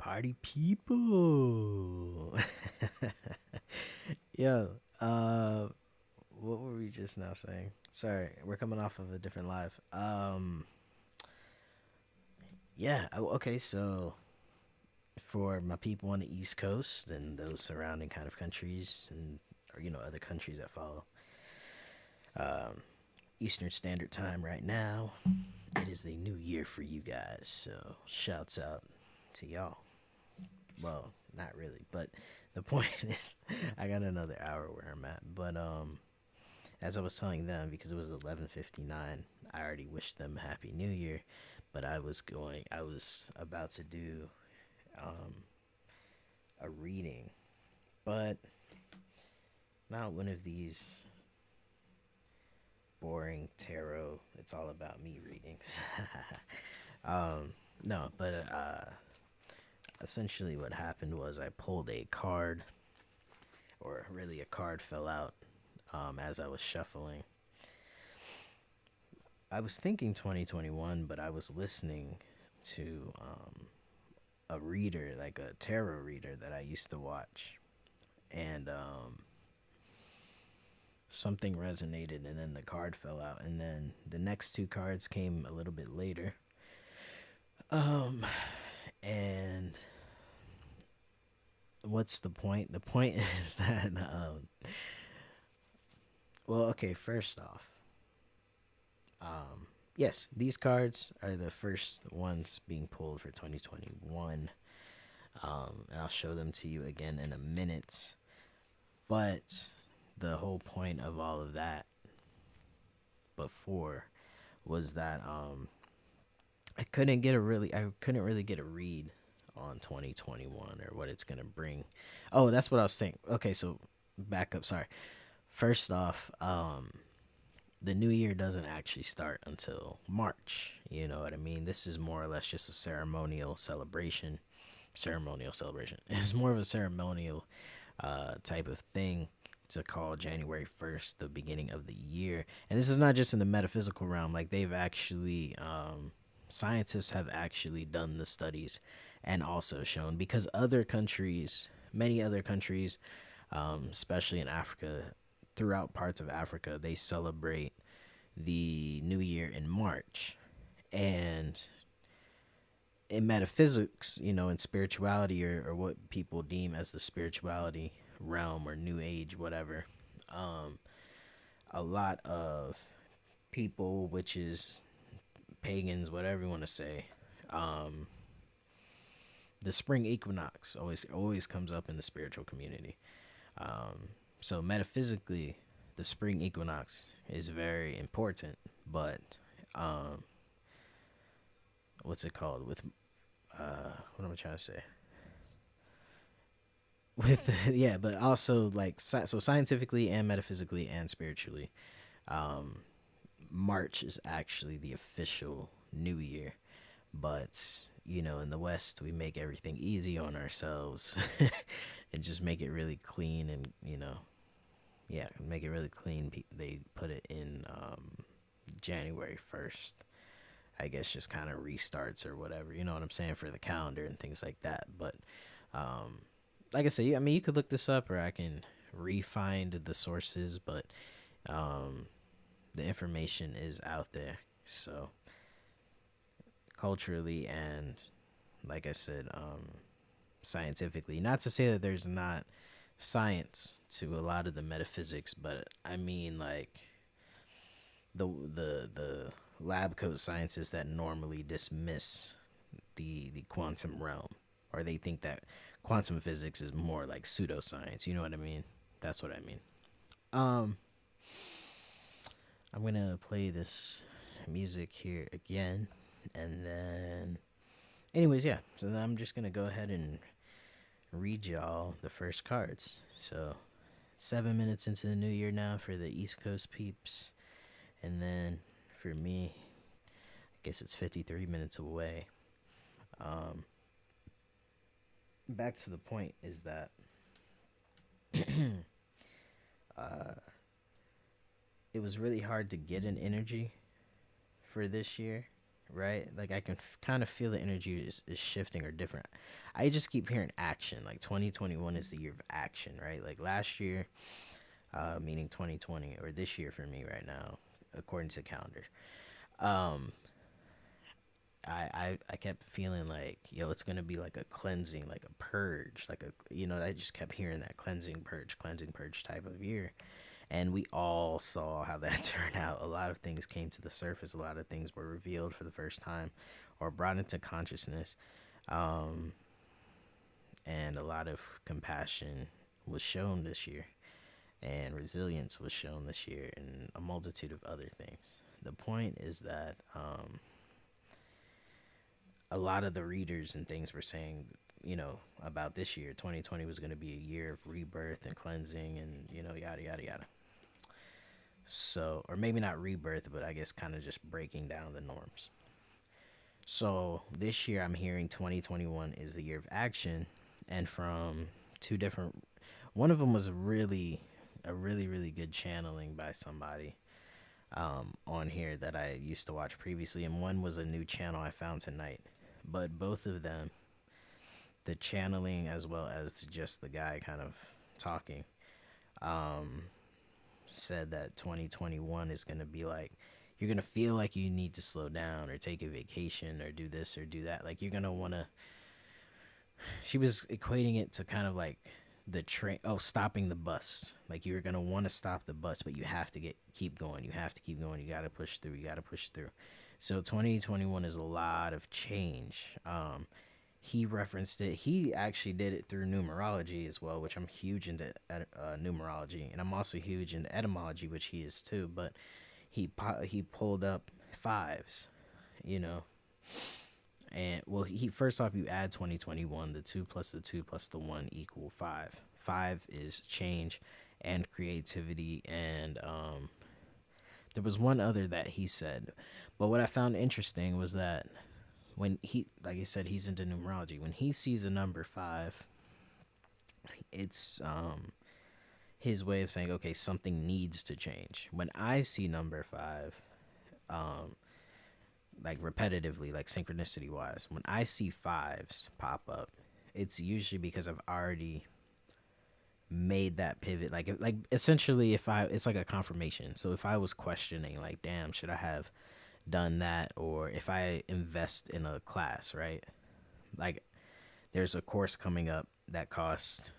Party people. Yo, what were we just now saying? Sorry, we're coming off of a different live. Yeah, okay, so for my people on the East Coast and those surrounding kind of countries and or other countries that follow um Eastern Standard Time right now, it is the new year for you guys. So, shouts out to y'all. Well, not really, but the point is I got another hour where I'm at. But as I was telling them, because it was 11:59, I already wished them a happy new year, but I was about to do um a reading, but not one of these boring tarot, it's all about me readings. No, but essentially what happened was I pulled a card, or really a card fell out as I was shuffling. I was thinking 2021, but I was listening to a reader, like a tarot reader that I used to watch, and something resonated, and then the card fell out, and then the next two cards came a little bit later. Um, and what's the point? The point is that well, okay, first off, yes, these cards are the first ones being pulled for 2021. And I'll show them to you again in a minute. But the whole point of all of that before was that I couldn't really get a read on 2021 or what it's gonna bring. Oh, that's what I was saying. Okay, so back up. Sorry. First off, the new year doesn't actually start until March. You know what I mean? This is more or less just a ceremonial celebration. Ceremonial celebration. It's more of a ceremonial type of thing to call January 1st the beginning of the year. And this is not just in the metaphysical realm. Like they've actually, scientists have actually done the studies and also shown, because other countries, many other countries, especially in Africa, throughout parts of Africa, they celebrate the new year in March. And in metaphysics, in spirituality, or what people deem as the spirituality realm or new age, whatever, um, a lot of people, which is pagans, whatever you want to say, um, the spring equinox always comes up in the spiritual community. So metaphysically, the spring equinox is very important, but um, what's it called? What am I trying to say? With yeah, but also like so scientifically and metaphysically and spiritually, um, March is actually the official New Year, but in the West we make everything easy on ourselves and just make it really clean, and yeah, make it really clean. They put it in January 1st. I guess just kind of restarts or whatever. You know what I'm saying, for the calendar and things like that. But um, like I said, I mean, you could look this up, or I can re-find the sources, but um, the information is out there. So culturally and, like I said, scientifically, not to say that there's not science to a lot of the metaphysics, but I mean like the lab coat scientists that normally dismiss the quantum realm, or they think that quantum physics is more like pseudoscience. You know what I mean? That's what I mean. Um, I'm gonna play this music here again, and then, anyways, yeah. So then I'm just gonna go ahead and read y'all the first cards. So 7 minutes into the new year now for the East Coast peeps, and then for me, I guess it's 53 minutes away. Um, Back to the point is that uh, it was really hard to get an energy for this year, right? Like I can kind of feel the energy is shifting or different. I just keep hearing action. Like 2021 is the year of action, right? Like last year, meaning 2020, or this year for me right now, according to the calendar. Um, I kept feeling like, yo, it's gonna be like a cleansing, like a purge, like a, I just kept hearing that cleansing purge type of year. And we all saw how that turned out. A lot of things came to the surface. A lot of things were revealed for the first time or brought into consciousness. Um, and a lot of compassion was shown this year, and resilience was shown this year, and a multitude of other things. The point is that a lot of the readers and things were saying, about this year, 2020 was going to be a year of rebirth and cleansing and, yada, yada, yada. So, or maybe not rebirth, but I guess kind of just breaking down the norms. So this year I'm hearing 2021 is the year of action, and from two different, one of them was really good channeling by somebody on here that I used to watch previously, and one was a new channel I found tonight. But both of them, the channeling as well as just the guy kind of talking, said that 2021 is going to be like, you're going to feel like you need to slow down or take a vacation or do this or do that. Like you're going to want to, she was equating it to kind of like the train, stopping the bus. Like you're going to want to stop the bus, but you have to keep going. You have to keep going. You got to push through. So 2021 is a lot of change. He referenced it. He actually did it through numerology as well, which I'm huge into numerology, and I'm also huge into etymology, which he is too. But he pulled up fives, and well, he first off, you add 2021, the 2 plus the 2 plus the 1 equal 5. 5 is change and creativity, and there was one other that he said, but what I found interesting was that when he, like I said, he's into numerology. When he sees a number 5, it's his way of saying, okay, something needs to change. When I see number 5, like repetitively, like synchronicity wise, when I see 5s pop up, it's usually because I've already made that pivot. Like essentially, it's like a confirmation. So if I was questioning, like, damn, should I have done that, or if I invest in a class, right? Like there's a course coming up that costs,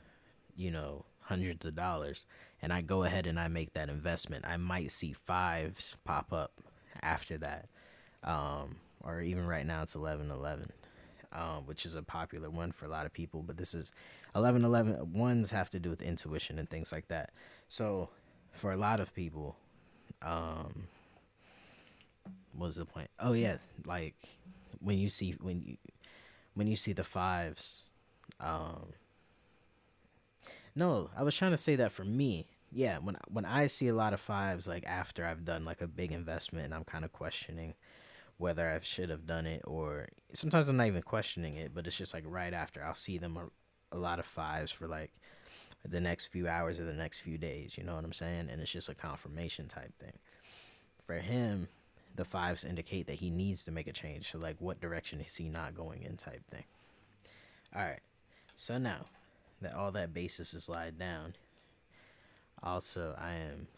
hundreds of dollars, and I go ahead and I make that investment. I might see 5s pop up after that, or even right now it's 1111, which is a popular one for a lot of people. But this is 1111. Ones have to do with intuition and things like that. So for a lot of people, what's the point? Oh yeah, like when you see the 5s. No, I was trying to say that for me. Yeah, when I see a lot of 5s, like after I've done like a big investment and I'm kind of questioning whether I should have done it, or sometimes I'm not even questioning it, but it's just like right after I'll see them a lot of 5s for like the next few hours or the next few days, you know what I'm saying? And it's just a confirmation type thing. For him, the 5s indicate that he needs to make a change. So like, what direction is he not going in type thing? All right. So now that all that basis is laid down, also I am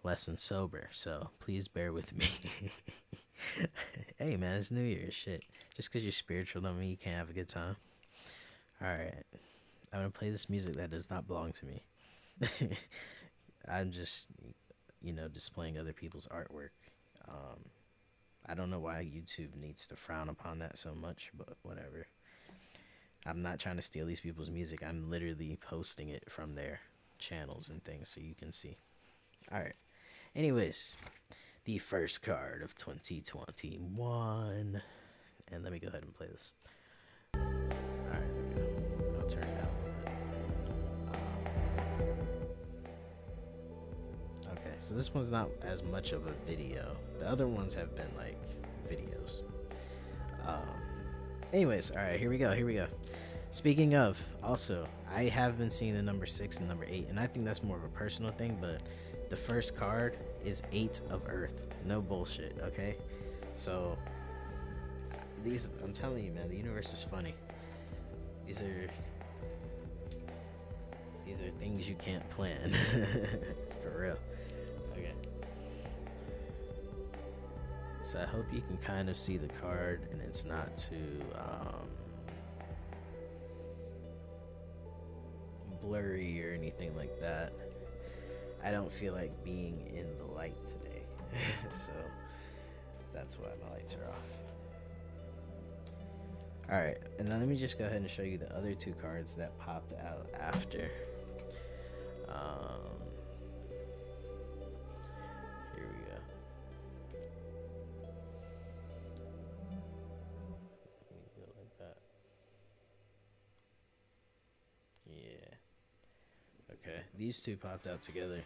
less than sober, so please bear with me. Hey man, it's New Year's, shit. Just because you're spiritual don't mean you can't have a good time. Alright, I'm gonna play this music that does not belong to me. I'm just, displaying other people's artwork. I don't know why YouTube needs to frown upon that so much, but whatever. I'm not trying to steal these people's music. I'm literally posting it from their channels and things so you can see. Alright. Anyways, the first card of 2021. And let me go ahead and play this. Alright, there we go. I'll turn it down a little bit. Okay, so this one's not as much of a video. The other ones have been like videos. Anyways, alright, here we go. Speaking of, also, I have been seeing the number 6 and number 8, and I think that's more of a personal thing, but the first card is 8 of Earth. No bullshit, okay? So These, I'm telling you, man, the universe is funny. These are these are things you can't plan. For real. Okay. So I hope you can kind of see the card and it's not too blurry or anything like that. I don't feel like being in the light today. So that's why my lights are off. Alright, and now let me just go ahead and show you the other two cards that popped out after. Here we go. Let me go like that. Yeah. Okay, these two popped out together.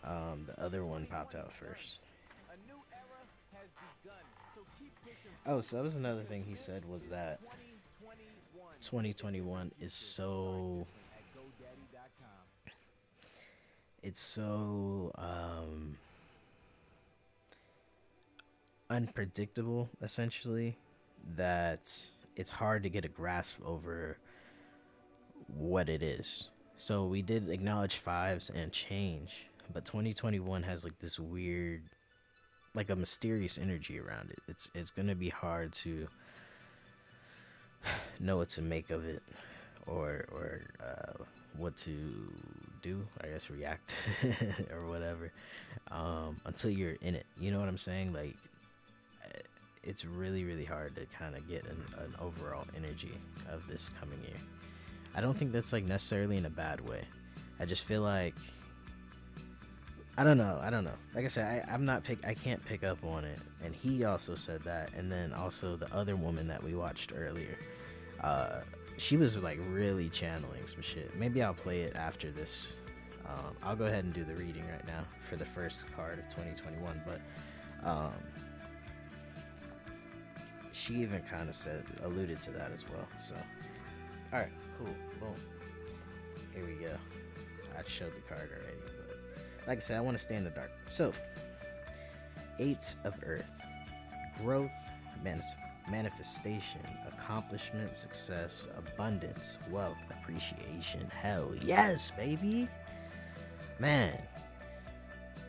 The other one popped out first. Oh, so that was another thing he said, was that 2021 is so, it's so unpredictable, essentially, that it's hard to get a grasp over what it is. So we did acknowledge fives and change, but 2021 has like this weird, like a mysterious energy around it. It's gonna be hard to know what to make of it, or what to do. I guess react or whatever, until you're in it. You know what I'm saying? Like, it's really, really hard to kind of get an overall energy of this coming year. I don't think that's like necessarily in a bad way. I just feel like, I don't know. Like I said, I can't pick up on it. And he also said that. And then also the other woman that we watched earlier, she was like really channeling some shit. Maybe I'll play it after this. I'll go ahead and do the reading right now for the first card of 2021. But she even kind of alluded to that as well. So, all right, cool, boom. Here we go. I showed the card already, but like I said, I want to stay in the dark. So, 8 of Earth. Growth, manifestation, accomplishment, success, abundance, wealth, appreciation. Hell yes, baby. Man,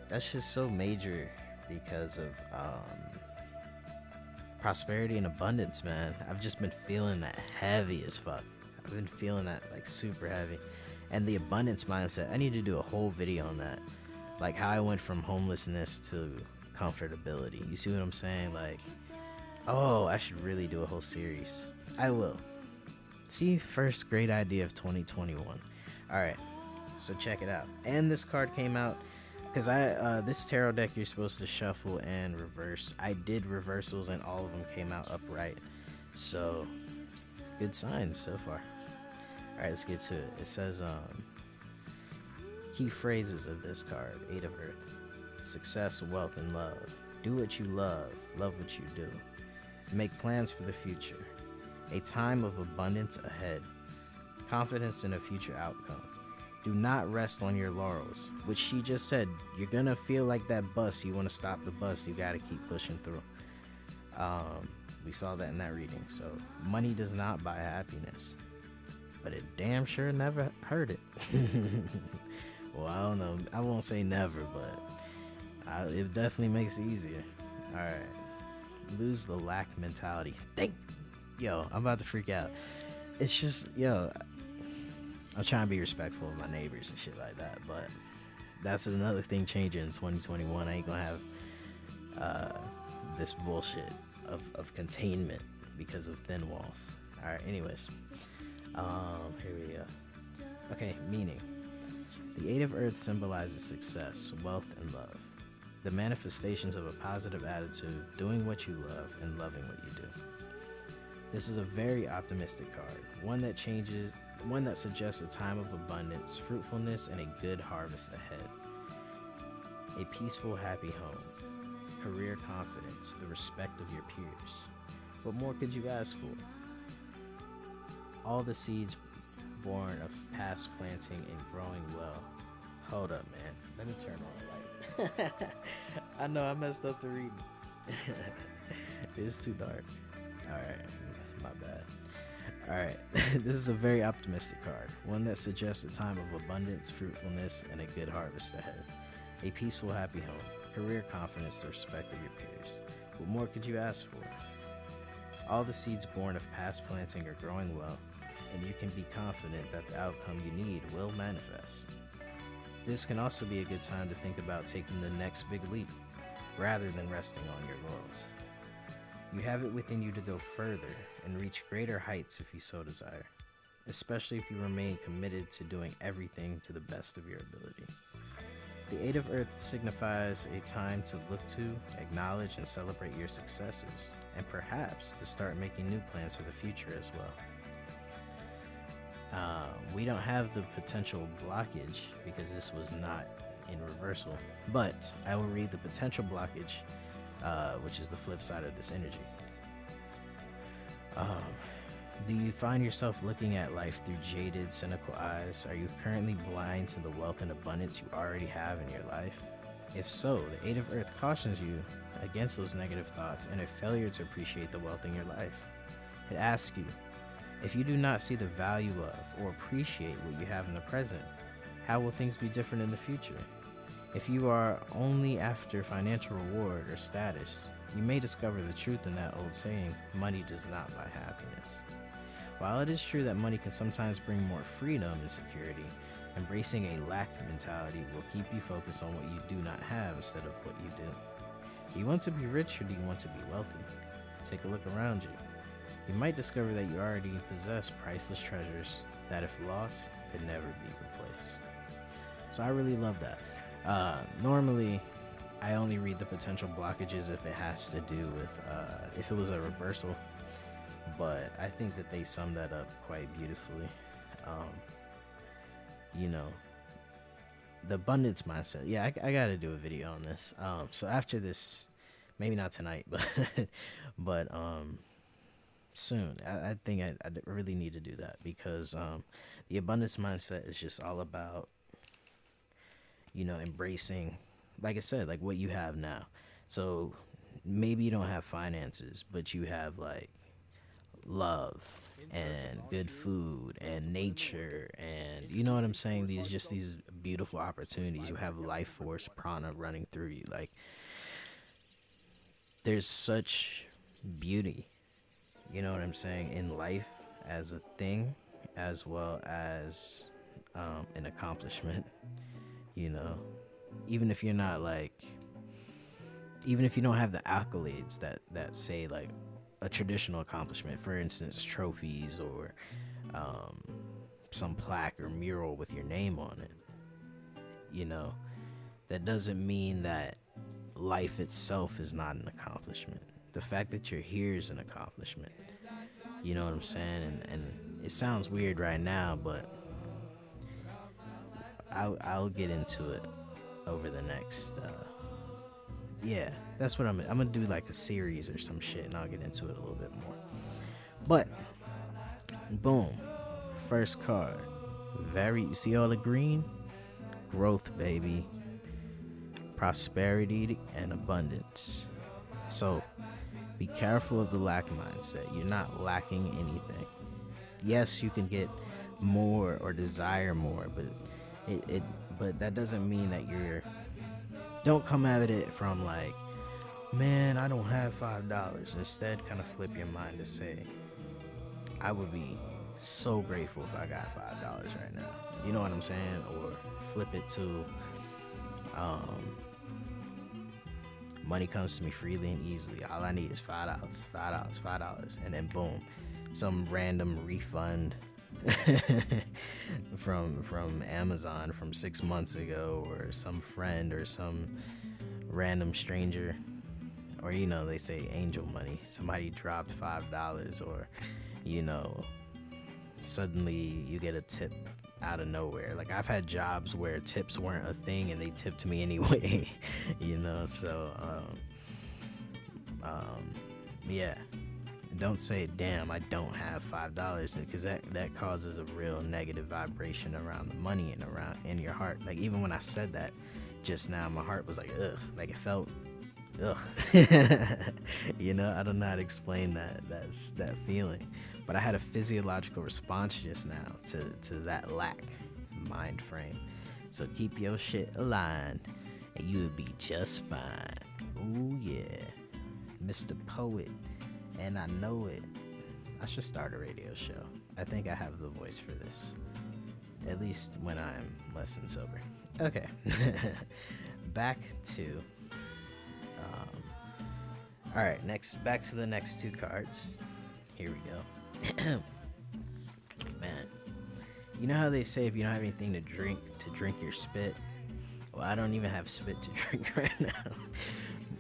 that's just so major because of prosperity and abundance, man. I've just been feeling that heavy as fuck. I've been feeling that like super heavy. And the abundance mindset, I need to do a whole video on that. Like how I went from homelessness to comfortability. You see what I'm saying? Like, oh, I should really do a whole series. I will. See, first great idea of 2021. All right, so check it out. And this card came out because this tarot deck you're supposed to shuffle and reverse. I did reversals and all of them came out upright. So good signs so far. All right, let's get to it. It says key phrases of this card: 8 of Earth. Success, wealth, and love. Do what you love what you do. Make plans for the future. A time of abundance ahead. Confidence in a future outcome. Do not rest on your laurels, which she just said. You're gonna feel like that bus. You want to stop the bus. You gotta keep pushing through. We saw that in that reading. So money does not buy happiness, but it damn sure never hurt it. Well, I don't know. I won't say never, but it definitely makes it easier. All right. Lose the lack mentality. Yo, I'm about to freak out. It's just, yo, I'm trying to be respectful of my neighbors and shit like that, but that's another thing changing in 2021. I ain't gonna have this bullshit of containment because of thin walls. All right, anyways, here we go. Okay, meaning. The 8 of Earth symbolizes success, wealth, and love. The manifestations of a positive attitude, doing what you love, and loving what you do. This is a very optimistic card, one that suggests a time of abundance, fruitfulness, and a good harvest ahead. A peaceful, happy home, career confidence, the respect of your peers. What more could you ask for? All the seeds born of past planting and growing well. Hold up, man. Let me turn on the light. I know I messed up the reading. It's too dark. All right, my bad. All right, this is a very optimistic card, one that suggests a time of abundance, fruitfulness, and a good harvest ahead. A peaceful, happy home, career confidence, the respect of your peers. What more could you ask for? All the seeds born of past planting are growing well, and you can be confident that the outcome you need will manifest. This can also be a good time to think about taking the next big leap, rather than resting on your laurels. You have it within you to go further and reach greater heights if you so desire, especially if you remain committed to doing everything to the best of your ability. The Eight of Earth signifies a time to look to, acknowledge, and celebrate your successes, and perhaps to start making new plans for the future as well. We don't have the potential blockage because this was not in reversal, but I will read the potential blockage, which is the flip side of this energy. Do you find yourself looking at life through jaded, cynical eyes? Are you currently blind to the wealth and abundance you already have in your life? If so, the Eight of Earth cautions you against those negative thoughts and a failure to appreciate the wealth in your life. It asks you, if you do not see the value of or appreciate what you have in the present, how will things be different in the future? If you are only after financial reward or status, you may discover the truth in that old saying, money does not buy happiness. While it is true that money can sometimes bring more freedom and security, embracing a lack mentality will keep you focused on what you do not have instead of what you do. Do you want to be rich or do you want to be wealthy? Take a look around you. You might discover that you already possess priceless treasures that, if lost, could never be replaced. So I really love that. Normally, I only read the potential blockages if it has to do with, if it was a reversal, but I think that they sum that up quite beautifully. The abundance mindset. Yeah, I got to do a video on this. So after this, maybe not tonight, but soon. I think I really need to do that because the abundance mindset is just all about, embracing, like I said, like what you have now. So maybe you don't have finances, but you have like love and good food and nature and you know what I'm saying? These beautiful opportunities. You have life force prana running through you. Like there's such beauty, you know what I'm saying, in life as a thing as well as an accomplishment, even if you're not like, even if you don't have the accolades that say like a traditional accomplishment, for instance, trophies or some plaque or mural with your name on it, that doesn't mean that life itself is not an accomplishment. The fact that you're here is an accomplishment. You know what I'm saying? And it sounds weird right now, but I'll get into it over the next that's what I'm gonna do, like a series or some shit, and I'll get into it a little bit more. But boom, first card, you see all the green? Growth, baby. Prosperity and abundance. So be careful of the lack mindset. You're not lacking anything. Yes, you can get more or desire more, but that doesn't mean that don't come at it from like, man, I don't have $5. Instead, kind of flip your mind to say, I would be so grateful if I got $5 right now. You know what I'm saying? Or flip it to, money comes to me freely and easily. All I need is $5, and then boom, some random refund from Amazon from 6 months ago, or some friend or some random stranger, or they say angel money. Somebody dropped $5, or suddenly you get a tip out of nowhere. Like I've had jobs where tips weren't a thing and they tipped me anyway. So yeah, don't say damn I don't have $5, because that causes a real negative vibration around the money and around in your heart. Like even when I said that just now, my heart was like ugh, like it felt ugh. I don't know how to explain that feeling, but I had a physiological response just now to that lack mind frame. So keep your shit aligned, and you will be just fine. Ooh yeah, Mr. Poet, and I know it. I should start a radio show. I think I have the voice for this, at least when I'm less than sober. Okay, back to. All right, back to the next two cards. Here we go. Man, you know how they say if you don't have anything to drink your spit? Well, I don't even have spit to drink right now.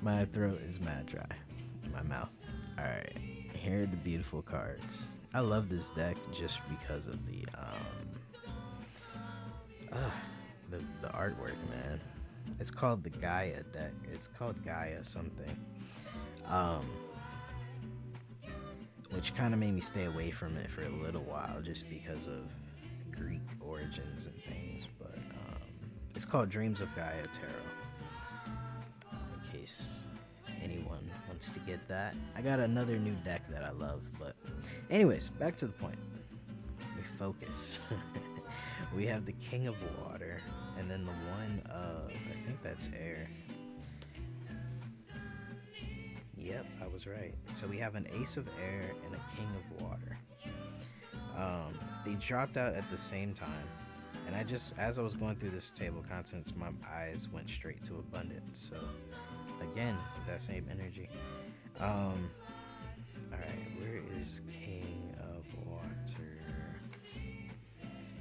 My throat is mad dry. My mouth. All right, here are the beautiful cards. I love this deck just because of the artwork, man. It's called the Gaia deck. It's called Gaia something. Which kind of made me stay away from it for a little while just because of Greek origins and things. But it's called Dreams of Gaia Tarot. In case anyone wants to get that. I got another new deck that I love. But anyways, back to the point. We focus. We have the King of Water, and then the one of, I think that's air. Yep, I was right. So we have an Ace of Air and a King of Water. They dropped out at the same time, and as I was going through this table of contents, my eyes went straight to Abundance. So again, that same energy. All right, where is King of Water?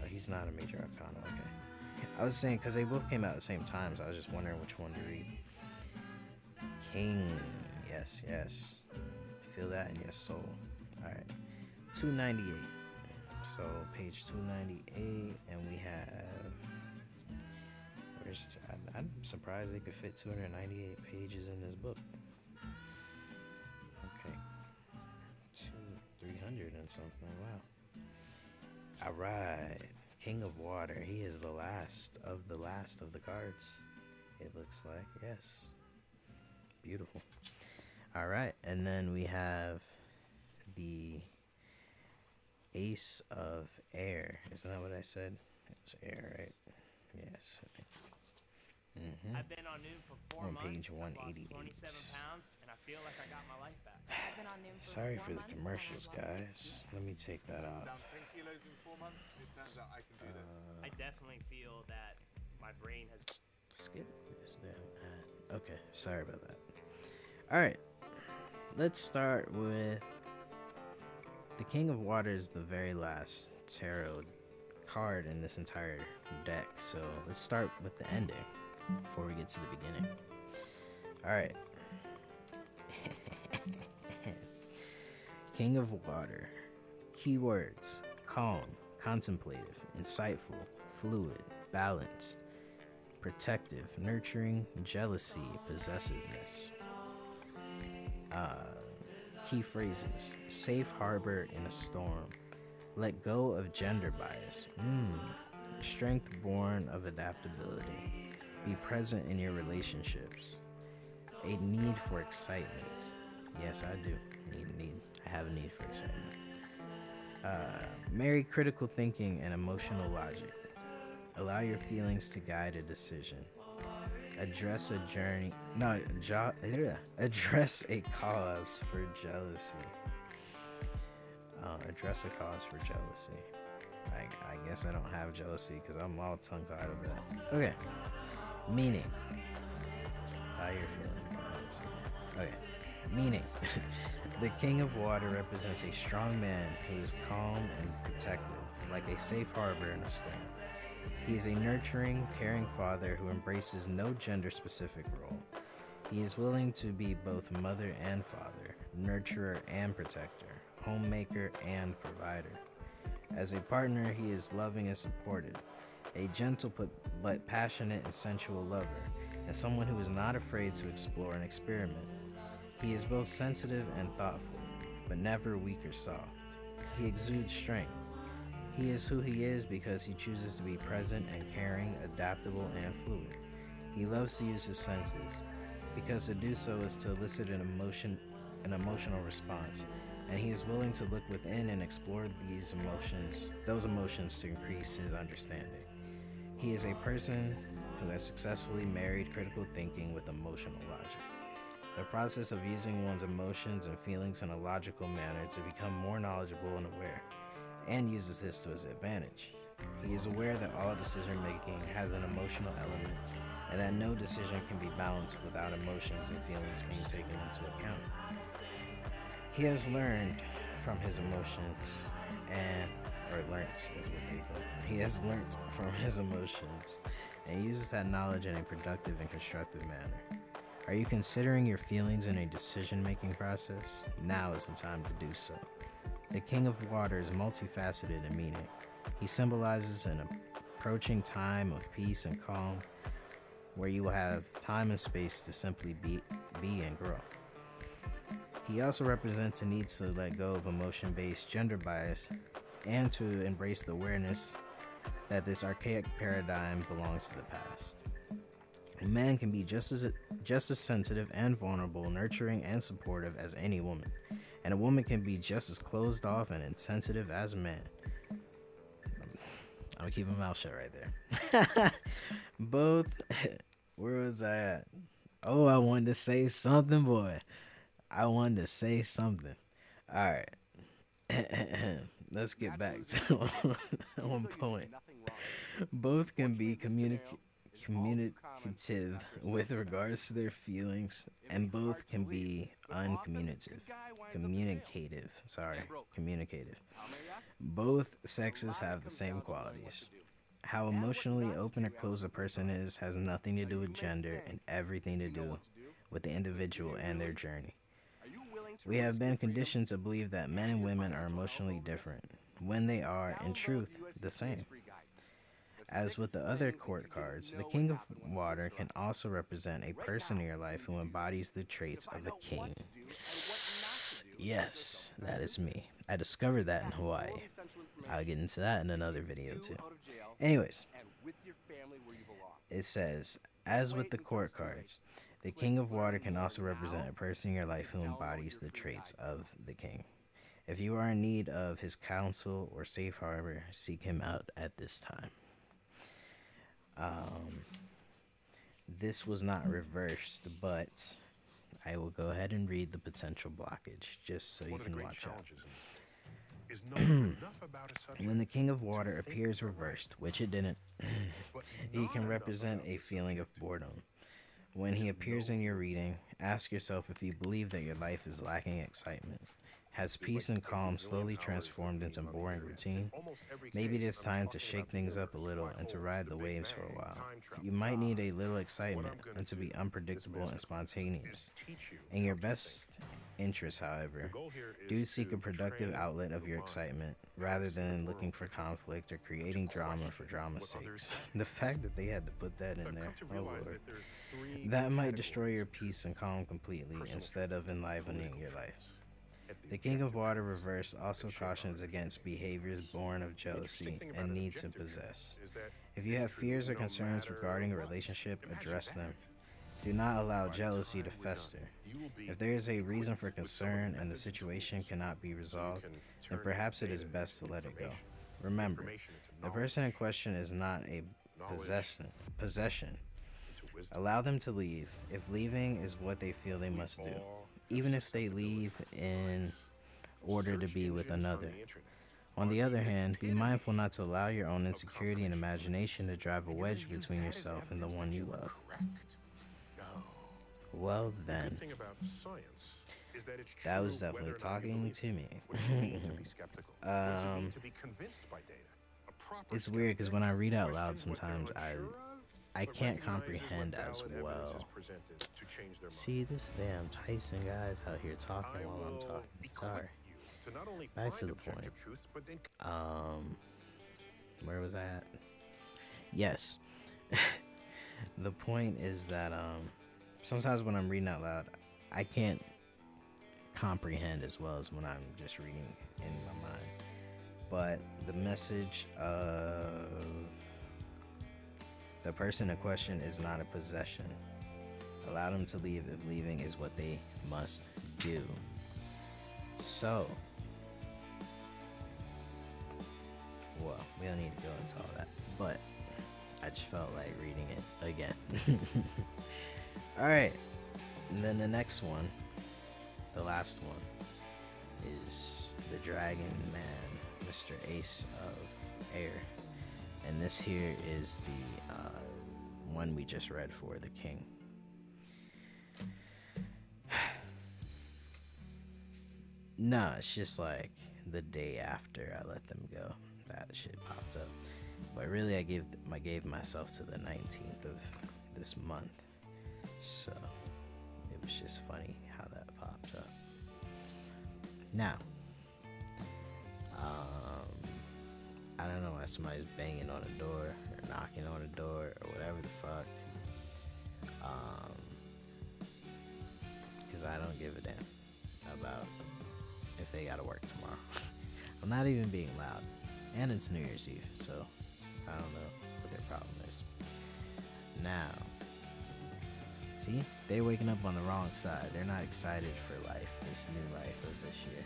Oh, he's not a major arcana. Okay, I was saying because they both came out at the same time, so I was just wondering which one to read. King. Yes. Feel that in your soul. All right. 298. So page 298, and we have. I'm surprised they could fit 298 pages in this book. Okay. 300 and something. Wow. All right. King of Water. He is the last of the cards. It looks like. Yes. Beautiful. All right, and then we have the Ace of Air. Isn't that what I said? It was air, right? Yes. I've been on Noom for 4 months. Page 188. I've lost 27 pounds, and I feel like I got my life back. I've been on Noom for Sorry 4 for the months, commercials, and I've lost guys. 60. Let me take that Down off. 10 kilos in 4 months. It turns out I can do this. I definitely feel that my brain has. Skip this damn ad. Okay, sorry about that. All right, let's start with the King of Water is the very last tarot card in this entire deck. So let's start with the ending before we get to the beginning. All right. King of Water. Keywords: calm, contemplative, insightful, fluid, balanced, protective, nurturing, jealousy, possessiveness. Key phrases: safe harbor in a storm, let go of gender bias, strength born of adaptability, be present in your relationships, a need for excitement. Yes, I do need. I have a need for excitement. Marry critical thinking and emotional logic. Allow your feelings to guide a decision. Address a cause for jealousy. Address a cause for jealousy. I guess I don't have jealousy because I'm all tongue-tied over that. Okay. Meaning. Allow your feelings. Okay. Meaning. The King of Water represents a strong man who is calm and protective, like a safe harbor in a storm. He is a nurturing, caring father who embraces no gender-specific role. He is willing to be both mother and father, nurturer and protector, homemaker and provider. As a partner, he is loving and supportive, a gentle but passionate and sensual lover, and someone who is not afraid to explore and experiment. He is both sensitive and thoughtful, but never weak or soft. He exudes strength. He is who he is because he chooses to be present and caring, adaptable and fluid. He loves to use his senses, because to do so is to elicit an emotional response, and he is willing to look within and explore those emotions to increase his understanding. He is a person who has successfully married critical thinking with emotional logic. The process of using one's emotions and feelings in a logical manner to become more knowledgeable and aware, and uses this to his advantage. He is aware that all decision making has an emotional element, and that no decision can be balanced without emotions and feelings being taken into account. He has learned from his emotions is what they call it. He has learned from his emotions and uses that knowledge in a productive and constructive manner. Are you considering your feelings in a decision-making process? Now is the time to do so. The King of Water is multifaceted in meaning. He symbolizes an approaching time of peace and calm, where you will have time and space to simply be and grow. He also represents a need to let go of emotion-based gender bias and to embrace the awareness that this archaic paradigm belongs to the past. A man can be just as sensitive and vulnerable, nurturing and supportive as any woman, and a woman can be just as closed off and insensitive as a man. I'm gonna keep my mouth shut right there. Both. Where was I at? Oh, I wanted to say something, boy. I wanted to say something. All right. Let's get back to one point. Both can be communicative with regards to their feelings, and both can be communicative. Both sexes have the same qualities. How emotionally open or closed a person is has nothing to do with gender and everything to do with the individual and their journey. We have been conditioned to believe that men and women are emotionally different, when they are, in truth, the same. As with the other court cards, the King of Water can also represent a person in your life who embodies the traits of a king. Yes, that is me. I discovered that in Hawaii. I'll get into that in another video too. Anyways, it says, as with the court cards, the King of Water can also represent a person in your life who embodies the traits of the king. If you are in need of his counsel or safe harbor, seek him out at this time. This was not reversed, but I will go ahead and read the potential blockage just so you can watch out. When the King of Water appears reversed, which it didn't, he can represent a feeling of boredom. When he appears in your reading, ask yourself if you believe that your life is lacking excitement. Has peace and calm slowly transformed into boring routine? Maybe it is time to shake things up a little and to ride the waves for a while. You might need a little excitement and to be unpredictable and spontaneous. In your best interest, however, do seek a productive outlet of your excitement rather than looking for conflict or creating drama for drama's sake. The fact that they had to put that in there, oh Lord, that might destroy your peace and calm completely instead of enlivening your life. The King of Water reverse also cautions against behaviors born of jealousy and need to possess. If you have fears or concerns regarding a relationship, address them. Do not allow jealousy to fester. If there is a reason for concern and the situation cannot be resolved, then perhaps it is best to let it go. Remember, the person in question is not a possession. Allow them to leave, if leaving is what they feel they must do, even if they leave in order to be with another. On the other hand, be mindful not to allow your own insecurity and imagination to drive a wedge between yourself and the one you love. Well then, that was definitely talking to me. It's weird because when I read out loud sometimes I can't comprehend as well. See this damn Tyson guy's out here talking while I'm talking. Sorry. Back to the point. Where was I at? Yes. The point is that sometimes when I'm reading out loud, I can't comprehend as well as when I'm just reading in my mind. But the message of the person in question is not a possession. Allow them to leave if leaving is what they must do. So, well, we don't need to go into all that, but I just felt like reading it again. Alright, and then the next one, the last one, is the Dragon Man, Mr. Ace of Air. And this here is the one we just read for the King. No, it's just like the day after I let them go, that shit popped up. But really, I gave myself to the 19th of this month, so it was just funny how that popped up. Now, I don't know why somebody's banging on the door or knocking on the door or whatever the fuck. Because I don't give a damn about if they gotta work tomorrow. I'm not even being loud. And it's New Year's Eve, so I don't know what their problem is. Now, see? They're waking up on the wrong side. They're not excited for life, this new life of this year.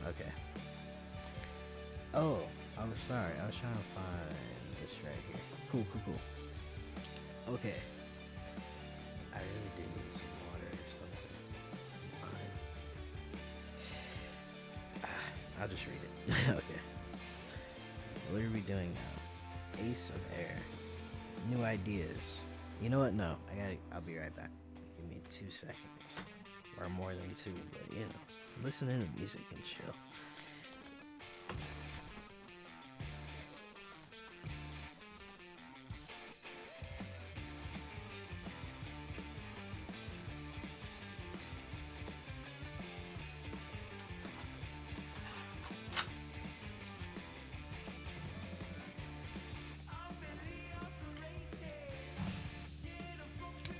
Okay. Oh, I was sorry. I was trying to find this right here. Cool. Okay. I really do need some water or something. But I'll just read it. Okay. What are we doing now? Ace of Air. New ideas. You know what? No. I'll be right back. Give me 2 seconds. Or more than 2, but you know. Listening to music and chill.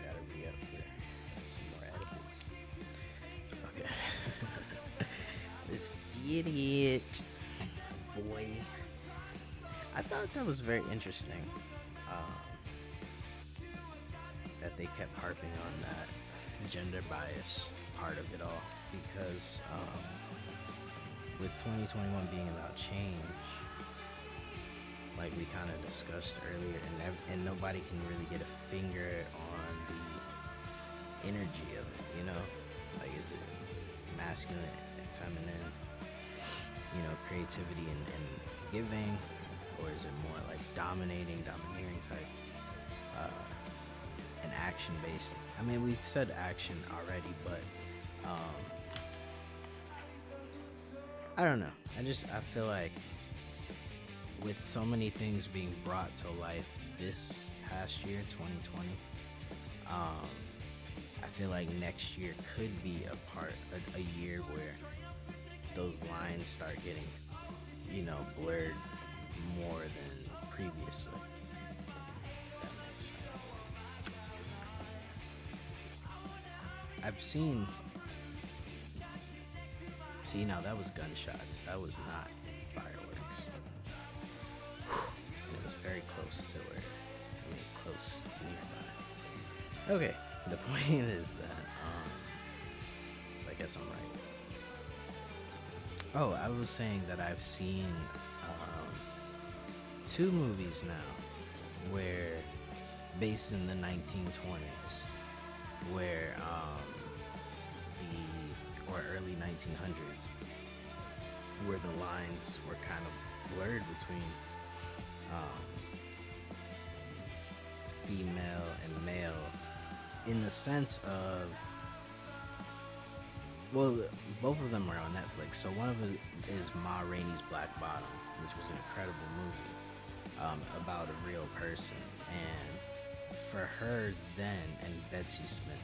Gotta be up here. Some more edibles. Okay. Let's get it, boy. I thought that was very interesting. That they kept harping on that gender bias part of it all, because with 2021 being about change, like we kind of discussed earlier, and nobody can really get a finger on the energy of it, you know? Like, is it masculine and feminine, you know, creativity and giving, or is it more like domineering type, and action based? I mean, we've said action already, but I don't know. I feel like with so many things being brought to life this past year, 2020, I feel like next year could be a year where those lines start getting, you know, blurred more than previously. That makes sense. I've seen. See, now that was gunshots. That was not fireworks. It was very close to where, close nearby. Okay, the point is that, so I guess I'm right. Oh, I was saying that I've seen 2 movies now where, based in the 1920s, where or early 1900s, where the lines were kind of blurred between female and male, in the sense of, well, both of them are on Netflix. So one of it is Ma Rainey's Black Bottom, which was an incredible movie about a real person. And for her then, and Betsy Smith,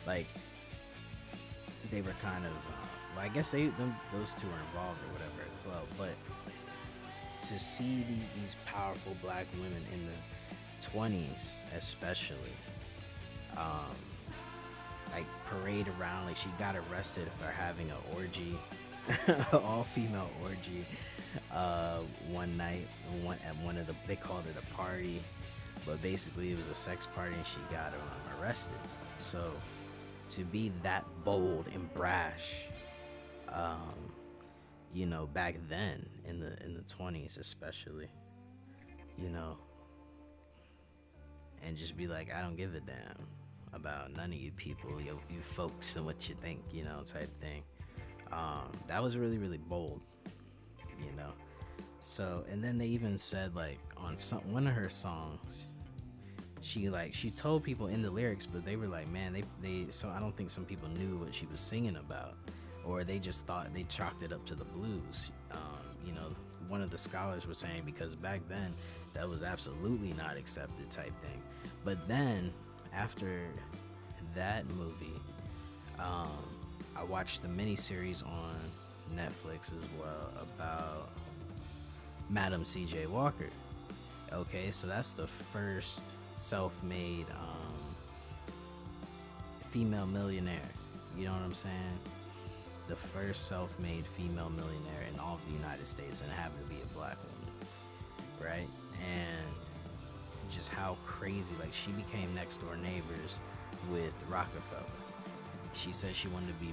like, they were kind of, well, I guess those 2 were involved or whatever as well. But to see these powerful black women in the 20s, especially, like, parade around, like, she got arrested for having an orgy, all-female orgy, one night, they called it a party, but basically it was a sex party and she got arrested. So to be that bold and brash, you know, back then in the 20s especially, you know, and just be like, I don't give a damn about none of you people, you folks, and what you think, you know, type thing. That was really, really bold, you know. So, and then they even said, like, on one of her songs, she told people in the lyrics, but they were like, man, so I don't think some people knew what she was singing about, or they just thought they chalked it up to the blues. You know, one of the scholars was saying because back then that was absolutely not accepted type thing. But then after that movie, I watched the miniseries on Netflix as well about Madam C.J. Walker. Okay, so that's the first self-made female millionaire. You know what I'm saying? The first self-made female millionaire in all of the United States, and it happened to be a black woman, right? And just how crazy, like, she became next door neighbors with Rockefeller. She said she wanted to be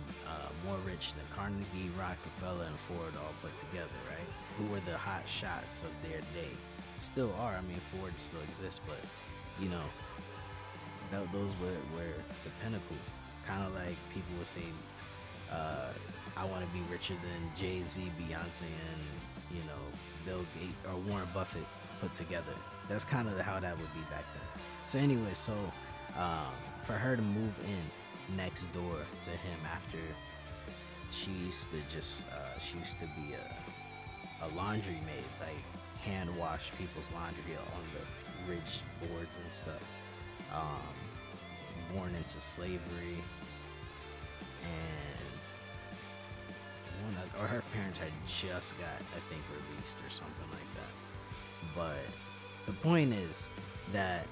more rich than Carnegie, Rockefeller, and Ford all put together, right? Who were the hot shots of their day. Still are. I mean, Ford still exists, but, you know, those were the pinnacle. Kind of like people would say, I want to be richer than Jay-Z, Beyonce, and, you know, Bill Gates or Warren Buffett put together. That's kind of how that would be back then. So anyway, so for her to move in next door to him after she used to be a laundry maid, like hand wash people's laundry on the ridge boards and stuff. Born into slavery, and or her parents had just got, I think, released or something like that. But the point is that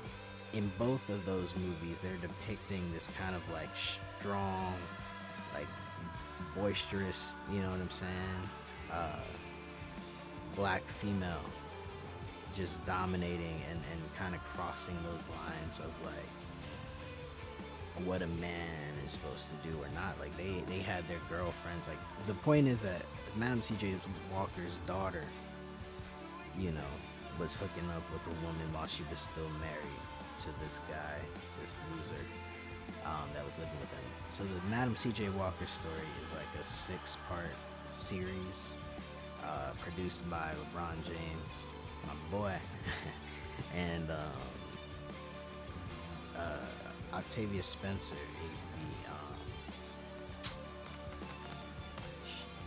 in both of those movies, they're depicting this kind of like strong, like boisterous, you know what I'm saying, black female just dominating and kind of crossing those lines of like what a man is supposed to do or not. Like they had their girlfriends. Like the point is that Madam C.J. Walker's daughter, you know, was hooking up with a woman while she was still married to this guy, this loser, that was living with him. So the Madam C.J. Walker story is like a 6-part series, produced by LeBron James, my boy, and Octavia Spencer is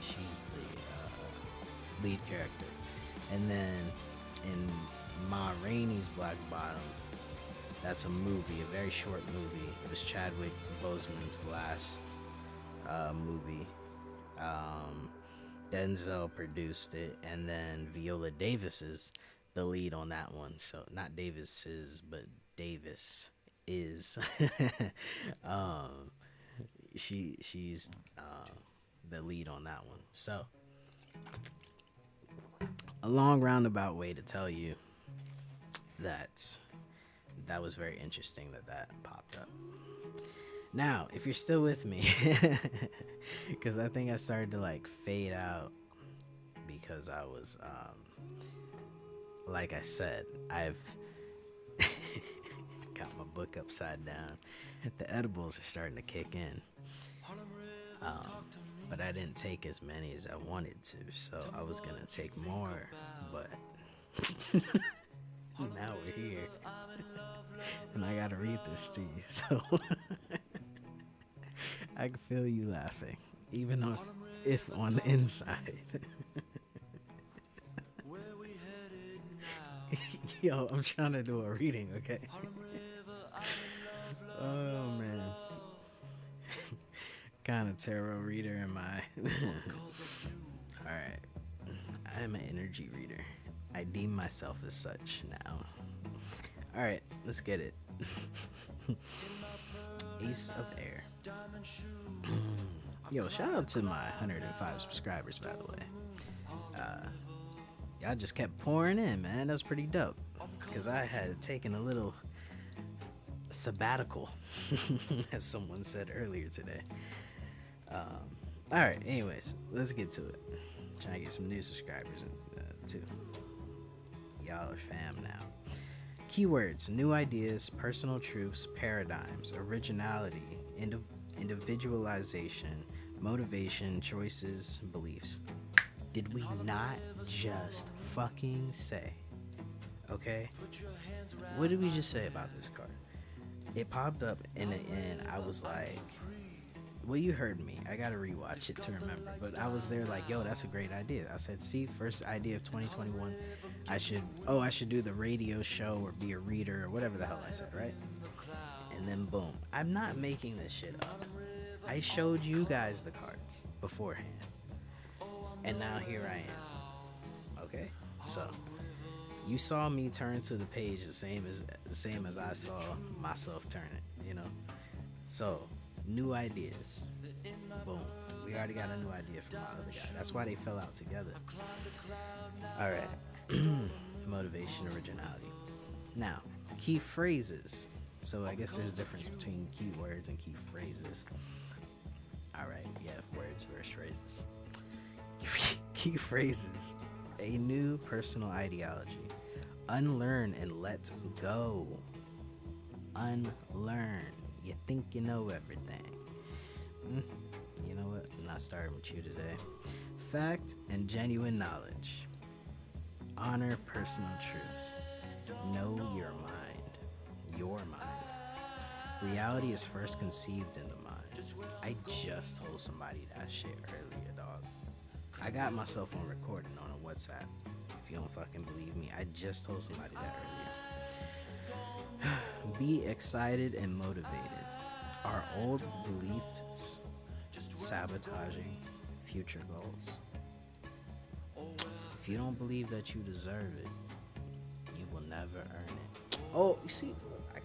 she's the lead character. And then in Ma Rainey's Black Bottom, that's a movie, a very short movie. It was Chadwick Boseman's last movie. Denzel produced it, and then Viola Davis is the lead on that one. So not Davis's, but Davis is she's the lead on that one. So a long roundabout way to tell you that was very interesting that popped up. Now, if you're still with me, because I think I started to like fade out because I was like I said, I've got my book upside down. The edibles are starting to kick in, but I didn't take as many as I wanted to, so I was gonna take more, but now we're here and I gotta read this to you, so I can feel you laughing, even if on the inside. Yo, I'm trying to do a reading, okay? Oh, man. Kind of tarot reader am I? Alright. I am an energy reader. I deem myself as such now. Alright, let's get it. Ace of Air. Yo, shout out to my 105 subscribers, by the way. Y'all just kept pouring in, man. That's pretty dope. because I had taken a little sabbatical, as someone said earlier today. All right, anyways, let's get to it. Trying to get some new subscribers too. Y'all are fam now. Keywords: new ideas, personal truths, paradigms, originality, individualization, motivation, choices, beliefs. Did we not just fucking say? Okay? What did we just say about this card? It popped up and I was like, well, you heard me. I gotta rewatch it to remember. But I was there like, yo, that's a great idea. I said, see, first idea of 2021. I should do the radio show or be a reader or whatever the hell I said, right? And then boom. I'm not making this shit up. I showed you guys the cards beforehand. And now here I am. Okay? So you saw me turn to the page the same as I saw myself turn it, you know? So new ideas. Boom. We already got a new idea from my other guy. That's why they fell out together. Alright. Motivation, originality. Now, key phrases. So I guess there's a difference between keywords and key phrases. Alright, yeah, words versus phrases. Key phrases. A new personal ideology. Unlearn and let go. Unlearn. You think you know everything. You know what? I'm not starting with you today. Fact and genuine knowledge. Honor personal truths. Know your mind. Your mind. Reality is first conceived in the mind. I just told somebody that shit earlier, dog. I got my cell phone recording on a WhatsApp. If you don't fucking believe me, I just told somebody that earlier. Be excited and motivated. Are old beliefs sabotaging future goals? If you don't believe that you deserve it, you will never earn it. Oh, you see, I